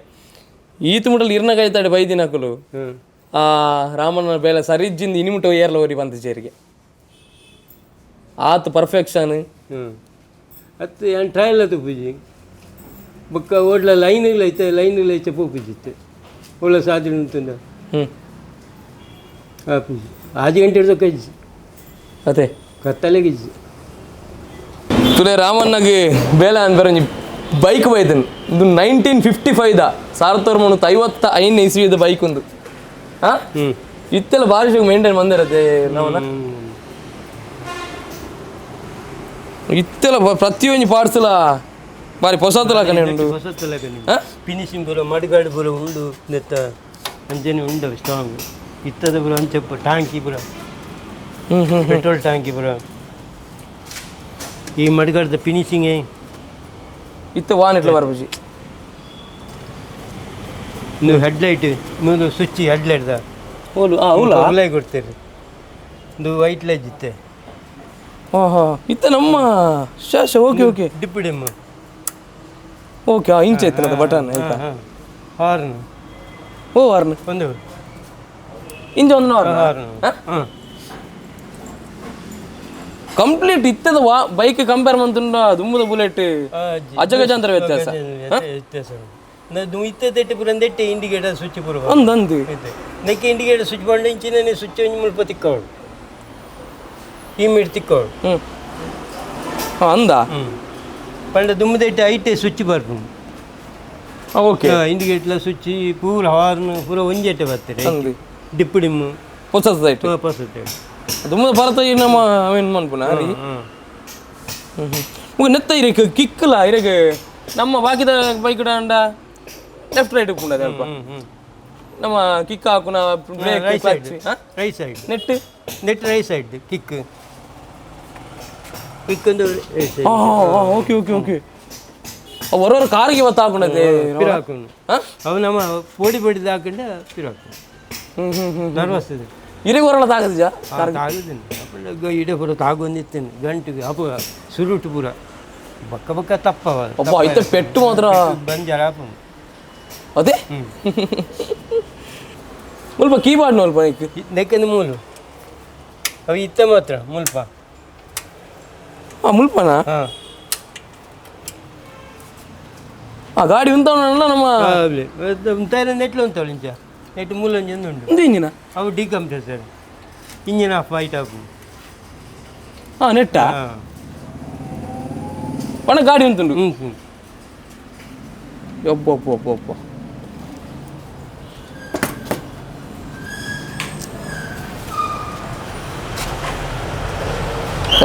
ಈತ್ ಮುಡಲ್ ಇರ್ನ ಕಾಯ್ತಾಡೆ ಬೈದಿನಕುಲು ರಾಮನ ಬೇಲೆ ಸರಿಜ್ಜಿಂದ ಇನಿಮಿಟ ಏರ್ಲ ಓರಿ ಬಂತ ಚೇರಿಗೆ ಆತ ಪರ್ಫೆಕ್ಷನ್ ಅತ್ತು ಏನು ಟ್ರಯಲ್ ಅದು ಪೂಜಿ ಬೊಕ್ಕ ಓಡ್ಲ ಲೈನ್ಗಳೈತೆ ಪೂಜಿತ್ತೆ ಒಳ್ಳೆ ಸಾಧ್ಯ ಉಂಟುಂದ ಪೂಜಿ 5 ಗಂಟೆ ಹಿಡಿದು ಕಜ್ಜಿ ಅದೇ ಕತ್ತಲೆ ಗಿಜ್ಜಿ ತುಲೆ ರಾಮಣ್ಣಗೆ ಬೇಲೆ ಅನ್ಬೇರೆ ಬೈಕ್ ಬೈತನು ಇದು 1955 1955 ಇಸ್ವಿದ ಬೈಕ್ ಒಂದು ಇತ್ತೆಲ್ಲ ಭಾರಿ ಮೇಂಟೈನ್ ಬಂದಿರತ್ತೆ ನಾವನ್ನ ಇತ್ತೆಲ್ಲ ಪ್ರತಿಯೊಂದು ಪಾರ್ಟ್ಸ್ಲ ಬಾರಿ ಹೊಸತಲ ಕನೆ ಉಂಟು ಫಿನಿಶಿಂಗ್ ಬರೋ ಮಡಿಗಾಡು ಬರೋ ಉಂಡು ನೆತ್ತ ಅಂಜನೆ ಉಂಡು ಸ್ಟ್ರಾಂಗ್ ಇತ್ತದ ಬರೋ ಅಂಚಪ್ಪ ಟ್ಯಾಂಕಿ ಬರೋ ಪೆಟ್ರೋಲ್ ಟ್ಯಾಂಕಿ ಬರೋ ಈ ಮಡಿಗಾಡದ ಫಿನಿಶಿಂಗ್ ಇತ್ತ ವಾನ್ ಇಟ್ಲ ಬರ್ಬಜಿ ನೀವು ಹೆಡ್ಲೈಟ್ ಮುಂದೆ ಸ್ವಿಚ್ ಹೆಡ್ಲೈಟ್ದ ಲೈ ಕೊಡ್ತೀರಿ ಇದು ವೈಟ್ ಲೈಟ್ ಇತ್ತೆ ಇತ್ತ ನಮ್ಮ ಶಾಶ ಓಕೆ ಓಕೆ ಡಿಪ್ಪಿಡೆಮ್ಮ ಓಕೆ ಇಂಚ ಐತನದ ಬಟನ್ ಆಯ್ತಾ ಹಾರ್ನ್ ಹಾರ್ನ್ ಒಂದು ಇಂಚ ಒಂದು ಹಾರ್ನ್ ಕಂಪ್ಲೀಟ್ ಇತ್ತದ ಬೈಕ್ ಕಂಪೇರ್ ಮಂತುಂಡ ದುಮ್ಮದ ಬುಲೆಟ್ ಅಜಗಜಾಂತರ ವ್ಯತ್ಯಾಸ ಇತ್ತೆ ಪುರಂದೆಟ್ಟೆ ಇಂಡಿಕೇಟರ್ ಸ್ವಿಚ್ ಪುರ ಅಂದಂದು ನೆಕ್ಕೆ ಇಂಡಿಕೇಟರ್ ಸ್ವಿಚ್ ಬಂಡ ಇಂಚಿನ ಸ್ವಿಚ್ ಒಂಜಿ ಮುಲ್ಪ ತಿಕ್ಕವಳು ಈ ಮೀಟ್ ತಿಕ್ಕವಳು ಅಂದ ಪಂಡ ದುಮ್ಮದೆಟ್ಟೆ ಐಟೆ ಸ್ವಿಚ್ ಬರ್ಪು ಓಕೆ ಇಂಡಿಕೇಟರ್ ಸ್ವಿಚ್ ಪೂರ ಹಾರ್ನ್ ಪೂರ ಒಂಜೆಟ್ಟೆ ಬರ್ತಾರೆ ಡಿಪ್ಪುಡಿಮ್ಮು ಹೊಸದೈಟ್ ದುಮ್ಮದ ಭಾರತ ನಮ್ಮ ಅವೇನು ಮನ್ಪುನ ರೀ ನೆತ್ತ ಇರಕ್ಕೆ ಕಿಕ್ಕಲ್ಲ ಇರಗೆ ನಮ್ಮ ಬಾಕಿದ ಬೈಕ್ ಅಂಡ ಲೆಫ್ಟ್ ರೈಟ್ ಉಂಟು ಅಲ್ಪ ನಮ್ಮ ಕಿಕ್ ಹಾಕುನ ಬ್ರೇಕ್ ರೈಟ್ ಸೈಡ್ ನೆಟ್ ರೈಟ್ ಸೈಡ್ ಕಿಕ್ ಒಂದು ಓಕೆ ಓಕೆ ಓಕೆ ಹೊರವರ ಕಾರಿಗೆ ಇವತ್ತು ಹಾಕೊಂಡದೆ ಪಿರ ಹಾಕೊಂಡು ಅವು ನಮ್ಮ ಪೋಡಿ ಪಡಿದ ಹಾಕೊಂಡ ಪಿರ ಹಾಕೊಂಡು ನರ್ವಸ್ ಇದೆ ಇರಿಗೆ ಹೊರಳ ತಾಗದ ತಾಗದಿನ ಇಡೇ ಪೂರ ತಾಗೊಂದಿತ್ತೇನೆ ಗಂಟಿಗೆ ಅಪ್ಪ ಸುರುಟು ಪೂರ ಬಕ್ಕ ಬಕ್ಕ ತಪ್ಪವ ಅಪ್ಪ ಐತೆ ಪೆಟ್ಟು ಮಾತ್ರ ಬಂಜಾರ ಅಪ್ಪ ಅದೇ ಮುಲ್ಪ ಕೀಬೋರ್ಡ್ ನೋಲ್ಪ ನೆಕ್ಕಿಂದ ಮೂಲು ಅವು ಇತ್ತ ಮಾತ್ರ ಮುಲ್ಪ ಮುಲ್ಪನಾ ಆ ಗಾಡಿ ಉಂಟವನಲ್ಲ ನಮ್ಮ ತೈರ ನೆಟ್ಲು ಉಂಟವಳು ಇಂಚ ನೆಟ್ಟು ಮೂಲಂಜಿ ಒಂದು ಉಂಟು ಇದು ಇಂಜಿನ ಅವು ಡಿಕಂಪ್ರೆಸರ್ ಇಂಜಿನ್ ಆಫ್ ವೈಟ್ ಆಫ್ ಹಾಂ ನೆಟ್ಟ ಒಣ ಗಾಡಿ ಉಂಟುಂಡು ಒಬ್ಬ ಒಬ್ಬ ಒಬ್ಬ ಒಬ್ಬ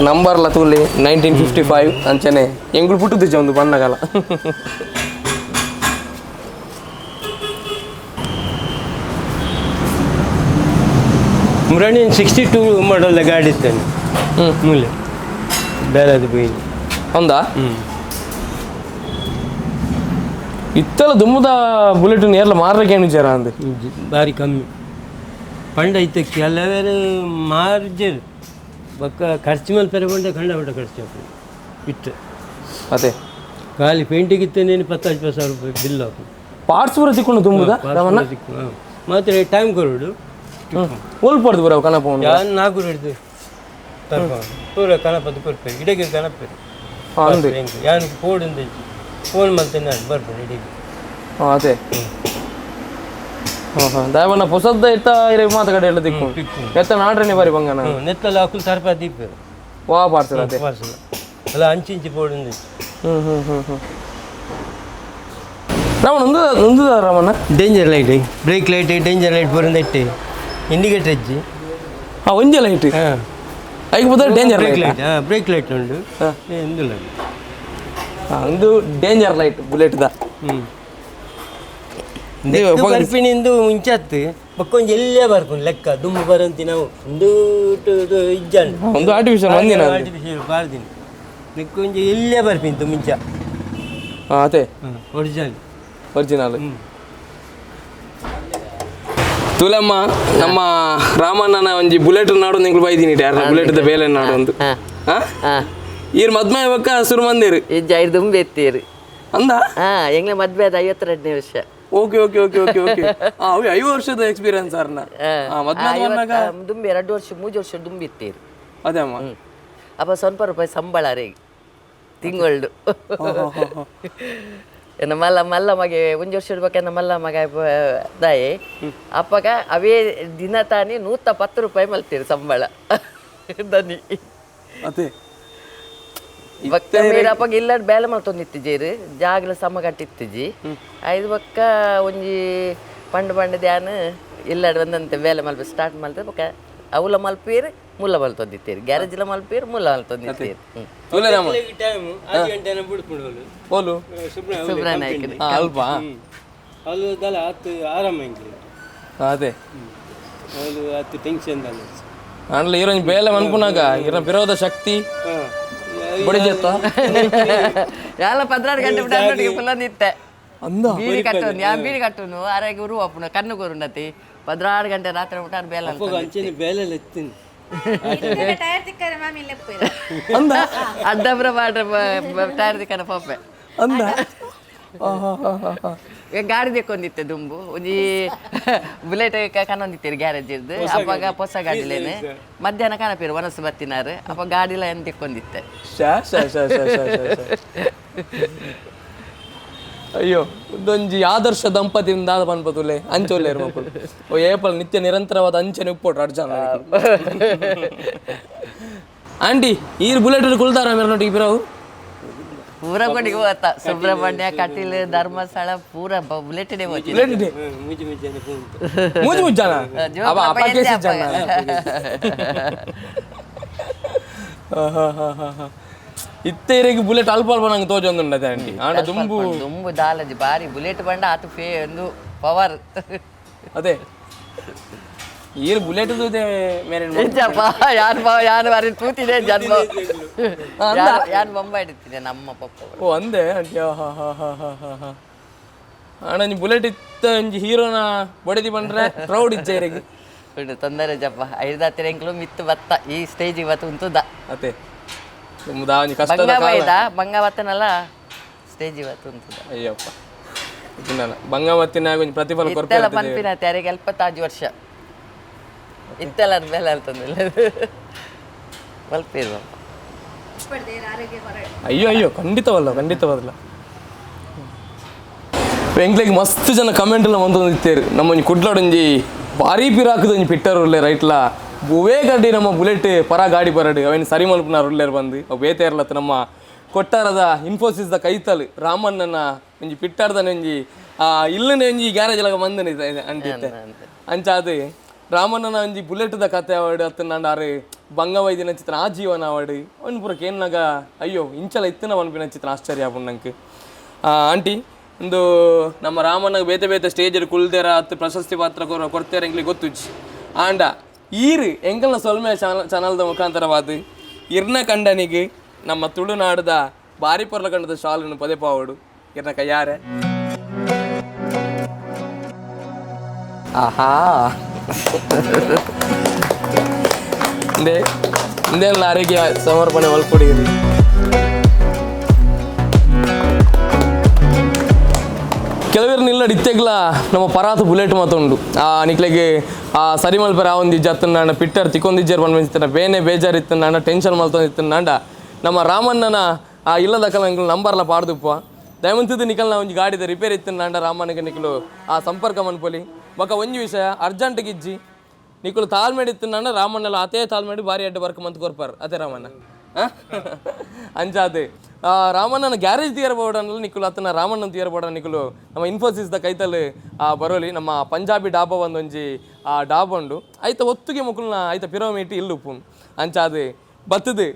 ನಂಬರ್ಲ ತೂಲಿ 1955 ಅಂಚನೆ ಎಂಗುಳು ಪುಟ್ಟುದಿಜ್ಜ ಒಂದು ಬಣ್ಣಗಾಲ ಮುರಾಣಿ 62 ಮಾಡಲ್ ಗಾಡಿ ಇದ್ದಾನೆ ಮೂಲೆ ಬೇರೆದು ಬೈ ಹೌದಾ ಇತ್ತಲ್ಲ ದುಮ್ಮದ ಬುಲೆಟ್ ಏರ್ಲ ಮಾರಕ್ಕೆ ಏನು ವಿಚಾರ ಅಂದೆ ಭಾರಿ ಕಮ್ಮಿ ಪಂಡ ಇತ್ತಕ್ಕೆ ಎಲ್ಲ ಬೇರೆ ಮಾರ್ಜರು ಬಕ್ಕ ಖರ್ಚು ಮೇಲೆ ಪೆರೆ ಬಂಡೆ ಖಂಡ ಖರ್ಚು ಇತ್ತು ಅದೇ ಖಾಲಿ ಪೇಂಟಿಗೆ ಇತ್ತೇನೇನು 10-20 ರೂಪಾಯಿ ಬಿಲ್ ಹಾಕು ಪಾರ್ಟ್ಸ್ ಪೂರ ತಿಕ್ಕೊಂಡು ತುಂಬುದ ಮಾತ್ರ ಟೈಮ್ ಕೊರೋಡು ಹೋಲ್ಪಡ್ದು ಬರೋ ಕನಪ ಯಾರು 4 ಹಿಡಿದು ಪೂರ ಕನಪದ್ದು ಕೊಡ್ಬೇಕು ಇಡಗೆ ಕನಪೇರು ಯಾನಿಗೆ ಫೋಡಿಂದ ಫೋನ್ ಮಾಡ್ತೇನೆ ನಾನು ಬರ್ಬೋದು ಇಡೀಗೆ ಅದೇ ದಯವನ್ನ ಹೊಸದ್ದ ಎತ್ತ ಇರ ಮಾತುಕಡೆ ಎಲ್ಲ ದಿಕ್ಕು ಎತ್ತ ನಾಡ್ರೇನೆ ಬಾರಿ ಬಂಗನ ನೆತ್ತಲ್ಲ ಹಾಕಲು ಸರ್ಪ ದೀಪ ವಾ ಪಾರ್ಸಲ್ ಅದೇ ಪಾರ್ಸಲ್ ಅಲ್ಲ ಅಂಚಿ ಫೋಡಿಂದ ರಾಮಣ್ಣ ಒಂದು Ramanna danger light break light danger light ಬರೋದು ಇಟ್ಟೆ ಇಂಡಿಕೇಟರ್ ಹಚ್ಚಿ ಒಂಜೆ ಲೈಟ್ ಐಕ್ ಬದಲು ಡೇಂಜರ್ ಲೈಟ್ ಬ್ರೇಕ್ ಲೈಟ್ ಉಂಟು ಎಂದು ಲೈಟ್ ಒಂದು ಡೇಂಜರ್ ಲೈಟ್ ಬುಲೆಟ್ದ ಬರ್ಪಿನಿಂದು ಮುಂಚತ್ತು ಬಕ್ಕೊಂದು ಎಲ್ಲೇ ಬರ್ಕೊಂಡು ಲೆಕ್ಕ ದುಮ್ಮು ಬರಂತಿ ನಾವು ಒಂದು ಇಜ್ಜಂಡು ಒಂದು ಆರ್ಟಿಫಿಷಿಯಲ್ ಒಂದಿನ ಆರ್ಟಿಫಿಷಿಯಲ್ ಬಾರ್ದಿನ ಲೆಕ್ಕೊಂದು ಎಲ್ಲೇ ಬರ್ಪಿಂತು ಮುಂಚ ಅದೇ ಒರಿಜಿನಲ್ ತುಲಮ್ಮ ನಮ್ಮ ರಾಮಣ್ಣನ ಒಂಜಿ ಬುಲೆಟ್ ನಾಡು ನಿಂಗೆ ಬೈದೀನಿ ಯಾರ ಬುಲೆಟ್ದ ಬೇಲೆ ನಾಡು ಒಂದು ಈರ್ ಮದ್ಮೆ ಬಕ್ಕ ಹಸುರು ಮಂದಿರು ಇಜ್ಜ 5 ದುಂಬಿ ಎತ್ತೀರಿ ಅಂದ ಎಂಗ್ಲ ಮದ್ವೆ ಆದ 52ನೇ ವರ್ಷ okay okay okay okay okay ಅವು 5 ವರ್ಷದ ಎಕ್ಸ್ಪೀರಿಯನ್ಸ್ ಅರ್ನ ಮದ್ಮೆ ದುಂಬಿ 2 ವರ್ಷ 3 ವರ್ಷ ದುಂಬಿ ಎತ್ತೀರಿ ಅದೇ ಅಮ್ಮ ಅಪ್ಪ ಸ್ವಲ್ಪ ರೂಪಾಯಿ ಸಂಬಳ ರೀ ತಿಂಗಳು ಮಲ್ಲ ಮಲ್ಲ ಮಗೆ 1 ವರ್ಷ ಇಡ್ಬೇಕನ್ನ ಮಲ್ಲ ಮಗ ದಾಯಿ ಅಪ್ಪಗ ಅವೇ ದಿನ ತಾನೇ 110 ರೂಪಾಯಿ ಮಲ್ತೀರಿ ಸಂಬಳ ದನಿ ಅದೇ ಬಕ್ಕ ಅಪ್ಪಗ ಇಲ್ಲ ಬೇಲೆ ಮಲ್ತೊಂದಿತ್ತಿಜೀರಿ ಜಾಗ್ಲ ಸಮ ಕಟ್ಟಿತ್ತಿಜಿ 5 ಬಕ್ಕ ಒಂಜಿ ಪಂಡ ಧ್ಯಾನ ಇಲ್ಲ ಒಂದಂತೆ ಬೇಲೆ ಮಲ್ಪ ಸ್ಟಾರ್ಟ್ ಮಾಡ್ತಾರೆ ಬಕ್ಕ ಅವಲ ಮಲ್ಪೀರಿ ಮುಲ್ಲ ಮಲ್ತೊಂದಿತ್ತೀರಿ ಗ್ಯಾರೇಜ್ಲ ಮಲ್ಪೀರಿ ಮುಲ್ಲ ಮಲ್ತೊಂದಿತ್ತೀರಿ ಸುಬ್ರಹ್ಮಣ್ಯ ಅಲ್ಪ ಆರಾಮ ಅದೇ ಟೆನ್ಷನ್ ಅಂಡ್ಲ ಈರೋಂಜಿ ಬೇಲೆ ಮನ್ಪುನಾಗ ಇರ ವಿರೋಧ ಶಕ್ತಿ ಬಡಿಜತ್ತ ಎಲ್ಲ 16 ಗಂಟೆ ಬಿಟ್ಟು ಫುಲ್ಲ ನಿತ್ತೆ ಅಂದ ಬೀಡಿ ಕಟ್ಟೋನು ಯಾ ಬೀಡಿ ಕಟ್ಟೋನು ಆರಾಗಿ ಉರು ಅಪ್ಪನ ಕಣ್ಣು ಕೊರುಂಡತಿ 16 ಗಂಟೆ ರಾತ್ರಿ ಬಿಟ್ಟಾರ ಬೇಲೆ ಅಂಚೆನೆ ಬೇಲೆಲ್ಲ ಎತ್ತೀನಿ ಅಂದ ಅಡ್ಡಬ್ರ ಮಾಡ್ರ ಟೈರ್ ದಿಕ್ಕನ ಪಾಪೆ ಅಂದ ಗಾಡಿ ತೆಕ್ಕೊಂದಿತ್ತೆ ದುಂಬು ಒಂಜಿ ಬುಲೆಟ್ ಕನ್ನೊಂದಿತ್ತೀರಿ ಗ್ಯಾರೇಜ್ ಇರ್ದು ಅಪ್ಪಾಗ ಹೊಸ ಗಾಡಿಲೇನೆ ಮಧ್ಯಾಹ್ನ ಕಾಣಪೀರು ಮನಸ್ಸು ಬರ್ತಿನಾರು ಅಪ್ಪ ಗಾಡಿಲ ಏನು ತೆಕ್ಕೊಂದಿತ್ತೆ ಅಯ್ಯೋ ಇದೊಂಜಿ ಆದರ್ಶ ದಂಪತಿಯಿಂದ ಬಂದ್ಪತುಲೆ ಅಂಚೋಲೆ ಮಕ್ಕಳು ಓ ಏಪಲ್ ನಿತ್ಯ ನಿರಂತರವಾದ ಅಂಚನೆ ಉಪ್ಪೋಟ್ರು ಅರ್ಜಾನ ಆಂಟಿ ಈರ್ ಬುಲೆಟ್ ಕುಲ್ತಾರ ಮೇರನೊಟ್ಟಿಗೆ ಬಿರವು ಪೂರ ಕೊಟ್ಟಿಗೆ ಹೋಗ್ತ ಸುಬ್ರಹ್ಮಣ್ಯ ಕಟೀಲ್ ಧರ್ಮಸ್ಥಳ ಪೂರ ಬುಲೆಟ್ನೇ ಹೋಗಿ ಮೂಜಿ ಮುಜ್ಜಾನ ಇತ್ತೇರಿಗೆ ಬುಲೆಟ್ ಅಲ್ಪ ಅಲ್ಪ ನಂಗೆ ತೋಜೊಂದುಂಡದೆ ಆಂಟಿ ಆಂಡ ದುಂಬು ದಾಲಜಿ ಬಾರಿ ಬುಲೆಟ್ ಬಂಡ ಆತು ಒಂದು ಪವರ್ ಅದೇ ಈರು ಬುಲೆಟ್ ಯಾರು ಬಾರಿ ತೂತಿದೆ ಜನ್ಮ ಯಾರು ಬೊಂಬ ಇಡ್ತೀನಿ ನಮ್ಮ ಪಪ್ಪ ಓ ಅಂದೆ ಅಣ್ಣ ನೀ ಬುಲೆಟ್ ಇತ್ತ ಒಂಜಿ ಹೀರೋನ ಬಡಿದಿ ಬಂದ್ರೆ ಪ್ರೌಡ್ ಇಜ್ಜೇರಿಗೆ ತೊಂದರೆ ಜಪ್ಪ 5 ಎಂಕ್ಲು ಮಿತ್ತು ಬತ್ತ ಈ ಸ್ಟೇಜ್ ಇವತ್ತು ಉಂಟುದ ಅದೇ ಕಷ್ಟದ ಬಂಗಾವತ್ತನಲ್ಲ ಸ್ಟೇಜ್ ಇವತ್ತು ಉಂಟುದ ಅಯ್ಯಪ್ಪ ಇದನ್ನಲ್ಲ ಬಂಗಾವತ್ತಿನಾಗ ಒಂದು ಪ್ರತಿಫಲ ಕೊಡ್ತೇವೆ ಪನ್ಪಿನ ತೆರಿಗೆ 25 ವರ್ಷ ಇತ್ತೆಲ್ಲ ಮೇಲೆ ಅಲ್ತಂದಿಲ್ಲ ಮಲ್ಪಿರುವ ಅಯ್ಯೋ ಅಯ್ಯೋ ಖಂಡಿತವಲ್ಲ ಎಂಕ್ಲೆಗ್ ಮಸ್ತ್ ಜನ ಕಮೆಂಟ್ ಎಲ್ಲ ಬಂದಿತ್ತೇರು ನಮ್ಮ ಕುಡ್ಲಾಡೊಂಜಿ ಭಾರಿ ಪಿರಾಕದೊಂಜಿ ಪಿಟ್ಟರು ಉಳ್ಳೇ ರೈಟ್ಲ ಬುವೇ ಗಡ್ಡಿ ನಮ್ಮ ಬುಲೆಟ್ ಪರ ಗಾಡಿ ಬರಡು ಅವೇನು ಸರಿ ಮಲ್ಪನಾರು ಉಳ್ಳೇರು ಬಂದು ಅವು ಬೇತೆ ಇರ್ಲತ್ತ ನಮ್ಮ ಕೊಟ್ಟಾರದ ಇನ್ಫೋಸಿಸ್ದ ಕೈತಲ್ ರಾಮಣ್ಣನ ಒಂಜಿ ಪಿಟ್ಟಾರ್ದನೆ ಒಂಜಿ ಇಲ್ಲನೇ ಒಂಜಿ ಗ್ಯಾರೇಜ್ ಎಲ್ಲ ಬಂದನೆ ಅಂಟಿತ್ತೆ ಅಂಚಾದು ರಾಮಣ್ಣನ ಒಂಜಿ ಬುಲೆಟ್ದ ಕತೆ ಆವಡು ಅತ್ತನಾಂಡಾರು ಬಂಗವೈದಿನ ಚಿತ್ರ ಆ ಜೀವನ ಆವಡು ಅವನು ಪುರಕ್ಕೆ ಏನಾಗ ಅಯ್ಯೋ ಇಂಚಲ ಇತ್ತಿನ ಅನ್ಪಿನ ಚಿತ್ರ ಆಶ್ಚರ್ಯ ಆಪುಂಡು ನಂಗೆ ಆಂಟಿ ಒಂದು ನಮ್ಮ ರಾಮಣ್ಣಗೆ ಬೇತೆ ಬೇತೆ ಸ್ಟೇಜಲ್ಲಿ ಕುಳ್ದೇರ ಹತ್ತು ಪ್ರಶಸ್ತಿ ಪಾತ್ರ ಕೊಡ್ತೇರ ಎಂಗ್ಲಿಗೆ ಗೊತ್ತುಜ್ಜಿ ಆಂಡ ಈರು ಎಂಕಲ್ನ ಸೊಲ್ಮೆ ಚಾನಲ್ದ ಮುಖಾಂತರವಾದ ಇರ್ನ ಕಂಡನಿಗೆ ನಮ್ಮ ತುಳುನಾಡದ ಬಾರಿ ಪೊರ್ಲ ಕಂಡದ ಶಾಲನ್ನು ಪದೇ ಪಾವಡು ಇರ್ನ ಕೈಯಾರೆ ಆಹಾ ಇಂದೇನು ಆರೋಗ್ಯ ಸಮರ್ಪಣೆ ಮಲ್ಕೊಡಿರಿ ಕೆಲವರು ನಿಲ್ಲಡಿ ಇತ್ತೆಗ್ಲ ನಮ್ಮ ಪರಾತು ಬುಲೆಟ್ ಮಾತುಂಡು ನಿಕ್ಲೆಗೆ ಸರಿ ಮಲ್ಪರ ಒಂದು ಜತ್ತನಾಂಡ ಪಿಟ್ಟರ್ ತಿಕ್ಕೊಂದಿಜ್ಜರ್ ಬಂದ್ಬಿಡ್ತಾನೆ ಬೇನೆ ಬೇಜಾರಿತ್ತನಾಂಡ ಟೆನ್ಷನ್ ಮಲ್ತೊಂದಿತ್ತನಾಂಡ ನಮ್ಮ ರಾಮಣ್ಣನ ಇಲ್ಲದ ಕಲ ನಂಬರ್ಲ ಪಾಡ್ದುಪ್ಪ ದಯವಂತಿದ್ದು ನಿಕಲ್ನ ಒಂಜಿ ಗಾಡಿದ ರಿಪೇರಿ ಇತ್ತನಾಂಡ ರಾಮಣ್ಣಗೆ ನಿಕಲು ಸಂಪರ್ಕ ಮನ್ಪೊಲಿ ಬೊಕ ಒಂಜಿ ವಿಷಯ ಅರ್ಜೆಂಟ್ಗೆ ಇಜ್ಜಿ ನಿಕಲು ತಾಳ್ಮೇಡಿ ಇತ್ತನಾಂಡ ರಾಮಣ್ಣಲ ಅತೇ ತಾಳ್ಮೇಡಿ ಬಾರಿ ಅಡ್ಡ ಬರ್ಕ ಮಂತ್ ಕೊರ್ಪಾರ ಅದೇ ರಾಮಣ್ಣ ಅಂಚಾದೆ ರಾಮಣ್ಣನ ಗ್ಯಾರೇಜ್ ತೀಯರ್ಬೋಡಲ್ಲ ನಿಕಲು ಅತನ ರಾಮಣ್ಣನ ತೀಯರ್ಬೋಡ ನಿಕಲು ನಮ್ಮ ಇನ್ಫೋಸಿಸ್ದ ಕೈತಲ್ಲಿ ಬರೋಲಿ ನಮ್ಮ ಪಂಜಾಬಿ ಡಾಬಾ ಒಂದೊಂಜಿ ಡಾಬಾ ಉಂಡು ಐತ ಒತ್ತಿಗೆ ಮುಕ್ಕಲ್ನ ಐತ ಪಿರೋಮೀಟಿ ಇಲ್ಲುಪ್ಪು ಅಂಚಾದೆ ಬತ್ತದು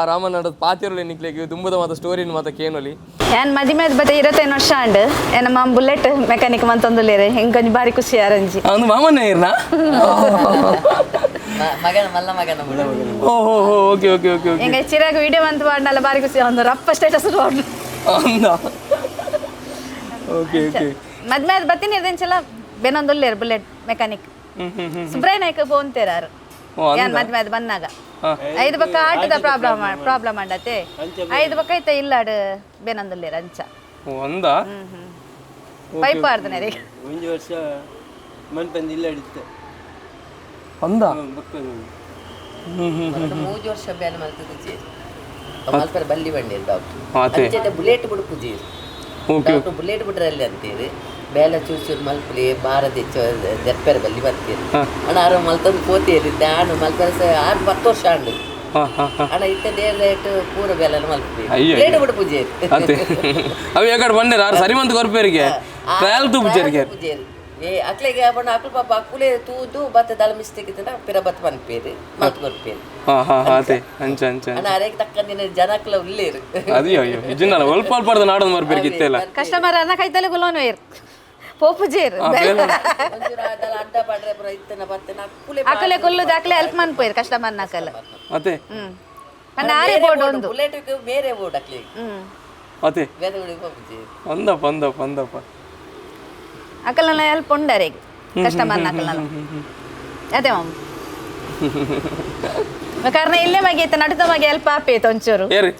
ರಾಮಣ್ಣದ ಪಾತಿರಲಿ ನಿಕ್ಲಿಗೆ ತುಂಬದ ಮಾತ ಸ್ಟೋರಿನ ಮಾತ ಕೇನೊಲಿ ಏನ್ ಮದಿಮೆ ಬತ್ತೆ 25 ವರ್ಷ ಅಂಡ್ ಏನ ಮಾಮ ಬುಲೆಟ್ ಮೆಕ್ಯಾನಿಕ್ ಮಂತೊಂದುಲ್ಲೇರೆ ಹೆಂಗ್ ಕೊಂಚ ಬಾರಿ ಖುಷಿ ಆರಂಜಿ ಅವನು ಮಾಮನೇ ಇರ್ನಾ ಮಗನ ಮಲ್ಲ ಮಗನ ಓಹೋ ಓಕೆ ಓಕೆ ಓಕೆ ಓಕೆ ಹೆಂಗ ಚಿರಾಗ ವಿಡಿಯೋ ಅಂತ ಮಾಡ್ನಲ್ಲ ಬಾರಿ ಖುಷಿ ಒಂದು ರಪ್ಪ ಸ್ಟೇಟಸ್ ನೋಡು ಓಕೆ ಓಕೆ ಮದ್ಮೆ ಬತ್ತೀನಿ ಇರ್ದಿಂಚಲ ಬೆನೊಂದುಲ್ಲೇರು bullet mechanic Subrai Nayak phone ತೇರಾರು ಏನ್ ಮದ್ಮೆ ಅದು ಬಂದಾಗ 5 ಬಕ್ಕ ಆಟದ ಪ್ರಾಬ್ಲಮ್ ಅಂಡತೆ 5 ಬಕ್ಕ ಐತ ಇಲ್ಲಾಡು ಬೆನೊಂದುಲ್ಲೇರು ಅಂಚ ಒಂದಾ ಪೈಪ್ ಆಡ್ತಾನೆ ರೀ ಒಂದು ವರ್ಷ ಮನ್ಪಂದು ಇಲ್ಲಾಡಿತ್ತು ಒಂದಾ ಮೂಜು ವರ್ಷ ಬೇಲೆ ಮಲ್ತುಜಿ ಮಲ್ಪರ ಬಲ್ಲಿ ಬಂದಿರು ಡಾಕ್ಟರ್ ಅಂಚೆದ ಬುಲೆಟ್ ಬಿಡು ಪೂಜಿ ಡಾಕ್ಟರ್ ಬುಲೆಟ್ ಬಿಡ್ರಲ್ಲಿ ಅಂತೀರಿ ಬೇಲೆ ಚೂರು ಮಲ್ಪಲಿ ಬಾರದಿ ದೆಪ್ಪರ ಬಲ್ಲಿ ಬರ್ತೀರಿ ಅಣ್ಣ ಆರು ಮಲ್ತಂದು ಕೋತೀರಿ ದಾನು ಮಲ್ಪರ 6-10 ವರ್ಷ ಅಂಡು ಅಣ್ಣ ಇತ್ತ ರೇಟ್ ಪೂರ ಬೇಲೆ ಮಲ್ಪಿ ಬುಲೆಟ್ ಬಿಡು ಪೂಜಿ ಅದೇ ಅವು ಯಾಕಡೆ ಬಂದಿರ ಸರಿ ಮಂತ್ ಕೊರ್ಪೇರಿಗೆ ಟ್ರಯಲ್ ತು ಪೂಜರಿಗೆ ಅಕ್ಲೆಗೆ ಬಣ್ಣ ಅಕ್ಲು ಪಾಪ ಅಕ್ಕುಲೆ ತೂದು ಬತ್ತ ದಳ ಮಿಸ್ಟೇಕ್ ಇತ್ತಂದ್ರೆ ಪಿರ ಬತ್ತ ಬಂದ್ಪೇರಿ ಮಲ್ತು ಕೊರ್ಪೇರಿ ಅದೇ ಅಂಚ ಅಂಚ ಅಣ್ಣ ಅರೆಗೆ ತಕ್ಕಂದಿನ ಜನಕ್ಲ ಉಳ್ಳೇರು ಅದೇ ಅಯ್ಯೋ ಇಜ್ಜನಲ್ಲ ಒಲ್ಪ ಅಲ್ಪಾರ್ದ ನಾಡೋದು ಮಾರ್ಪೇರಿಗೆ ಇತ್ತೆಲ್ಲ ಕಸ್ಟಮರ್ ಅನ್ನ ಕೈತಲೆ ಗುಲೋನು ಇರ್ ಪೋಪುಜೇರ್ ಅಡ್ಡ ಪಡ್ರೆ ಪುರ ಇತ್ತನ ಬತ್ತನ ಅಕಲೆ ಕೊಲ್ಲು ದಾಖಲೆ ಹೆಲ್ಪ್ ಮನ್ಪೋಯ್ರು ಕಸ್ಟಮರ್ ನಕಲ ಅದೇ ಪಂಡ ಆರೆ ಬೋರ್ಡ್ ಒಂದು ಬುಲೆಟ್ ಬೇರೆ ಬೋರ್ಡ್ ಅಕ್ಲಿ ಅದೇ ಬೇರೆ ಬಿಡಿ ಹೋಗ್ಬಿಜಿ ಒಂದಪ್ಪ ಒಂದಪ್ಪ ಒಂದಪ್ಪ ಅಕಲನ ಹೆಲ್ಪ್ ಉಂಡರೆ ಕಸ್ಟಮರ್ ನಕಲನ ಅದೇ ಮಾಮ ಕಾರಣ ಇಲ್ಲೇ ಮಗೆ ಇತ್ತ ನಡುತ್ತ ಮಗೆ ಹೆಲ್ಪ್ ಆಪೇತ ಒಂಚೂರು ಏರಿ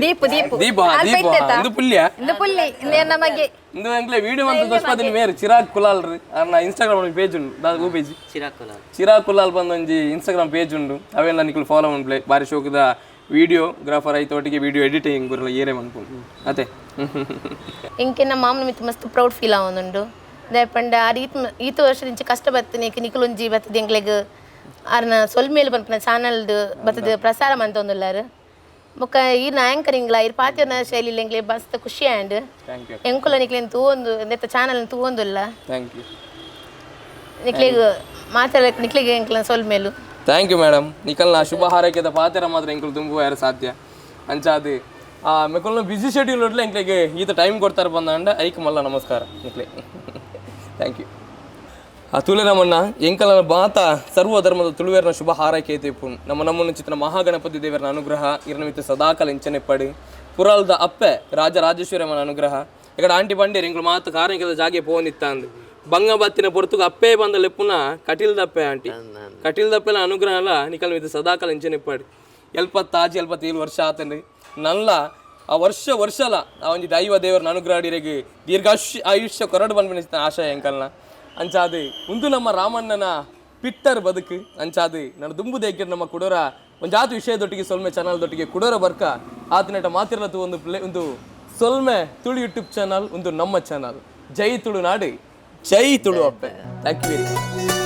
ದೀಪು ದೀಪು ದೀಪ ದೀಪ ಇಂದು ಪುಲ್ಯ ಇಂದು ಪುಲ್ಲಿ ಇಂದೇನ ನಮಗೆ ಇಂದು ಎಂಕ್ಲೆ ವಿಡಿಯೋ ಮಂತ ದೊಸ್ಪದಿನ ಮೇರ್ ಚಿರಾಗ್ ಕುಲಾಲ್ ರೀ ಅನ್ನ ಇನ್ಸ್ಟಾಗ್ರಾಮ್ ಪೇಜ್ ಉಂಡು ದಾದ ಪೇಜ್ ಚಿರಾಗ್ ಕುಲಾಲ್ ಬಂದೊಂಜಿ ಇನ್ಸ್ಟಾಗ್ರಾಮ್ ಪೇಜ್ ಉಂಡು ಅವೆಲ್ಲ ನಿಕ್ಲು ಫಾಲೋ ಮಾಡ್ಪ್ಲೆ ಬಾರಿ ಶೋಕದ ವಿಡಿಯೋಗ್ರಾಫರ್ ಐತ ಒಟ್ಟಿಗೆ ವಿಡಿಯೋ ಎಡಿಟಿಂಗ್ ಬರಲ್ಲ ಏರೇ ಮನ್ಪುಂಡು ಅದೇ ಇಂಕೆ ನಮ್ಮ ಮಾಮನ ಮಿತ್ತು ಮಸ್ತ್ ಪ್ರೌಡ್ ಫೀಲ್ ಆವೊಂದುಂಡು ದಾಯಪಂಡ ಈತ ವರ್ಷ నుంచి ಕಷ್ಟಪಡ್ತೀನಿ ನಿಕುಲೊಂಜಿ ಬತ್ತದ ಎಂಕ್ಲೆಗ್ ಆರ್ನ ಸೊಲ್ಮೇಲು ಪನ್ಪುನ ಚಾನಲ್ದು ಬತ್ತದ ಪ್ರಸಾರ ಮಂತೊಂದುಲ್ಲಾರು ಬೊಕ್ಕ ಈರ್ನ ಆ್ಯಂಕರಿಂಗ್ಲ ಇರ್ ಪಾತಿರ್ನ ಶೈಲಿಲಿ ಎಂಕ್ಲೆ ಮಸ್ತ್ ಖುಷಿ ಆ್ಯಂಡ್ ಎಂಕುಲ ನಿಕ್ಲೆನ್ ತೂವೊಂದು ನೆತ್ತ ಚಾನಲ್ನ ತೂವೊಂದುಲ್ಲ ಥ್ಯಾಂಕ್ ಯು ನಿಕ್ಲೆಗ್ ಮಾತಾಡಕ್ಕೆ ನಿಕ್ಲೆಗ್ ಎಂಕ್ಲ ಸೊಲ್ಮೇಲು ಥ್ಯಾಂಕ್ ಯು ಮೇಡಮ್ ನಿಕಲ್ನ ಶುಭ ಹಾರೈಕೆದ ಪಾತೆರ ಮಾತ್ರ ಎಂಕಲು ತುಂಬುವ ಯಾರು ಸಾಧ್ಯ ಅಂಚಾದು ಮೆಕಲ್ನ ಬಿಸಿ ಶೆಡ್ಯೂಲ್ ಉಡ್ಲೆ ಎಂಕ್ಲೆಗೆ ಈತ ಟೈಮ್ ಕೊಡ್ತಾರೆ ಬಂದಂಡ ಐಕ್ ಮಲ್ಲ ನಮಸ್ಕಾರ ನಿಕ್ಲೆ ಥ್ಯಾಂಕ್ ಯು ತುಳರಮಣ್ಣ ಎಂಕಲನ ಬಾತ ಸರ್ವ ಧರ್ಮದ ತುಳುವೇರನ ಶುಭ ಹಾರೈಕೆ ತೇಪು ನಮ್ಮನ್ನು ಚಿತ್ರ ಮಹಾಗಣಪತಿ ದೇವರನ ಅನುಗ್ರಹ ಇರ್ನಮಿತ್ತು ಸದಾಕಾಲ ಇಂಚನೆ ಪಡಿ ಪುರಾಲ್ದ ಅಪ್ಪೆ ರಾಜರಾಜೇಶ್ವರಮ್ಮನ ಅನುಗ್ರಹ ఇక్కడ ಆಂಟಿ ಬಂಡೇರಿ ಎಂಗಳು ಮಾತು ಕಾರ್ಮಿಕದ ಜಾಗೆ ಪೋನಿತ್ತ ಅಂದು ಬಂಗ ಬತ್ತಿನ ಪೊರ್ತುಗ ಅಪ್ಪೇ ಬಂದ ಲೆಪ್ಪುನ ಕಟೀಲ್ದಪ್ಪೆ ಆಂಟಿ ಕಟೀಲ್ದಪ್ಪೆನ ಅನುಗ್ರಹ ಅಲ್ಲ ನಿಕಲ್ ಮಿತ್ತು ಸದಾಕಾಲ ಇಂಚನೆ ಪಡಿ 77 ವರ್ಷ ಆತಂಡ್ರಿ ನಲ್ಲ ಆ ವರ್ಷಲ ಆ ಒಂಜಿ ದೈವ ದೇವರನ ಅನುಗ್ರಹ ಅಡಿರೆಗೆ ಆಯುಷ್ಯ ಕೊರಡು ಬಂದ್ಬಿಡಿಸ್ತಾನೆ ಆಶಯ ಎಂಕಲ್ನ ಅಂಚಾದು ಮುಂದು ನಮ್ಮ ರಾಮಣ್ಣನ ಪಿಟ್ಟರ್ ಬದುಕು ಅಂಚಾದು ನನ್ನ ದುಂಬು ದೇಕಿರ್ ನಮ್ಮ ಕುಡೋರ ಒಂದು ಜಾತಿ ವಿಷಯದೊಟ್ಟಿಗೆ ಸೊಲ್ಮೆ ಚಾನಲ್ದೊಟ್ಟಿಗೆ ಕುಡೋರ ಬರ್ಕ ಆತನಟ ಮಾತಿರಲತ್ತು ಒಂದು ಸೊಲ್ಮೆ ತುಳು ಯೂಟ್ಯೂಬ್ ಚಾನಲ್ ಒಂದು ನಮ್ಮ ಚಾನಲ್. ಜೈ ತುಳುನಾಡು, ಜೈ ತುಳು ಅಪ್ಪೆ. Thank you very much.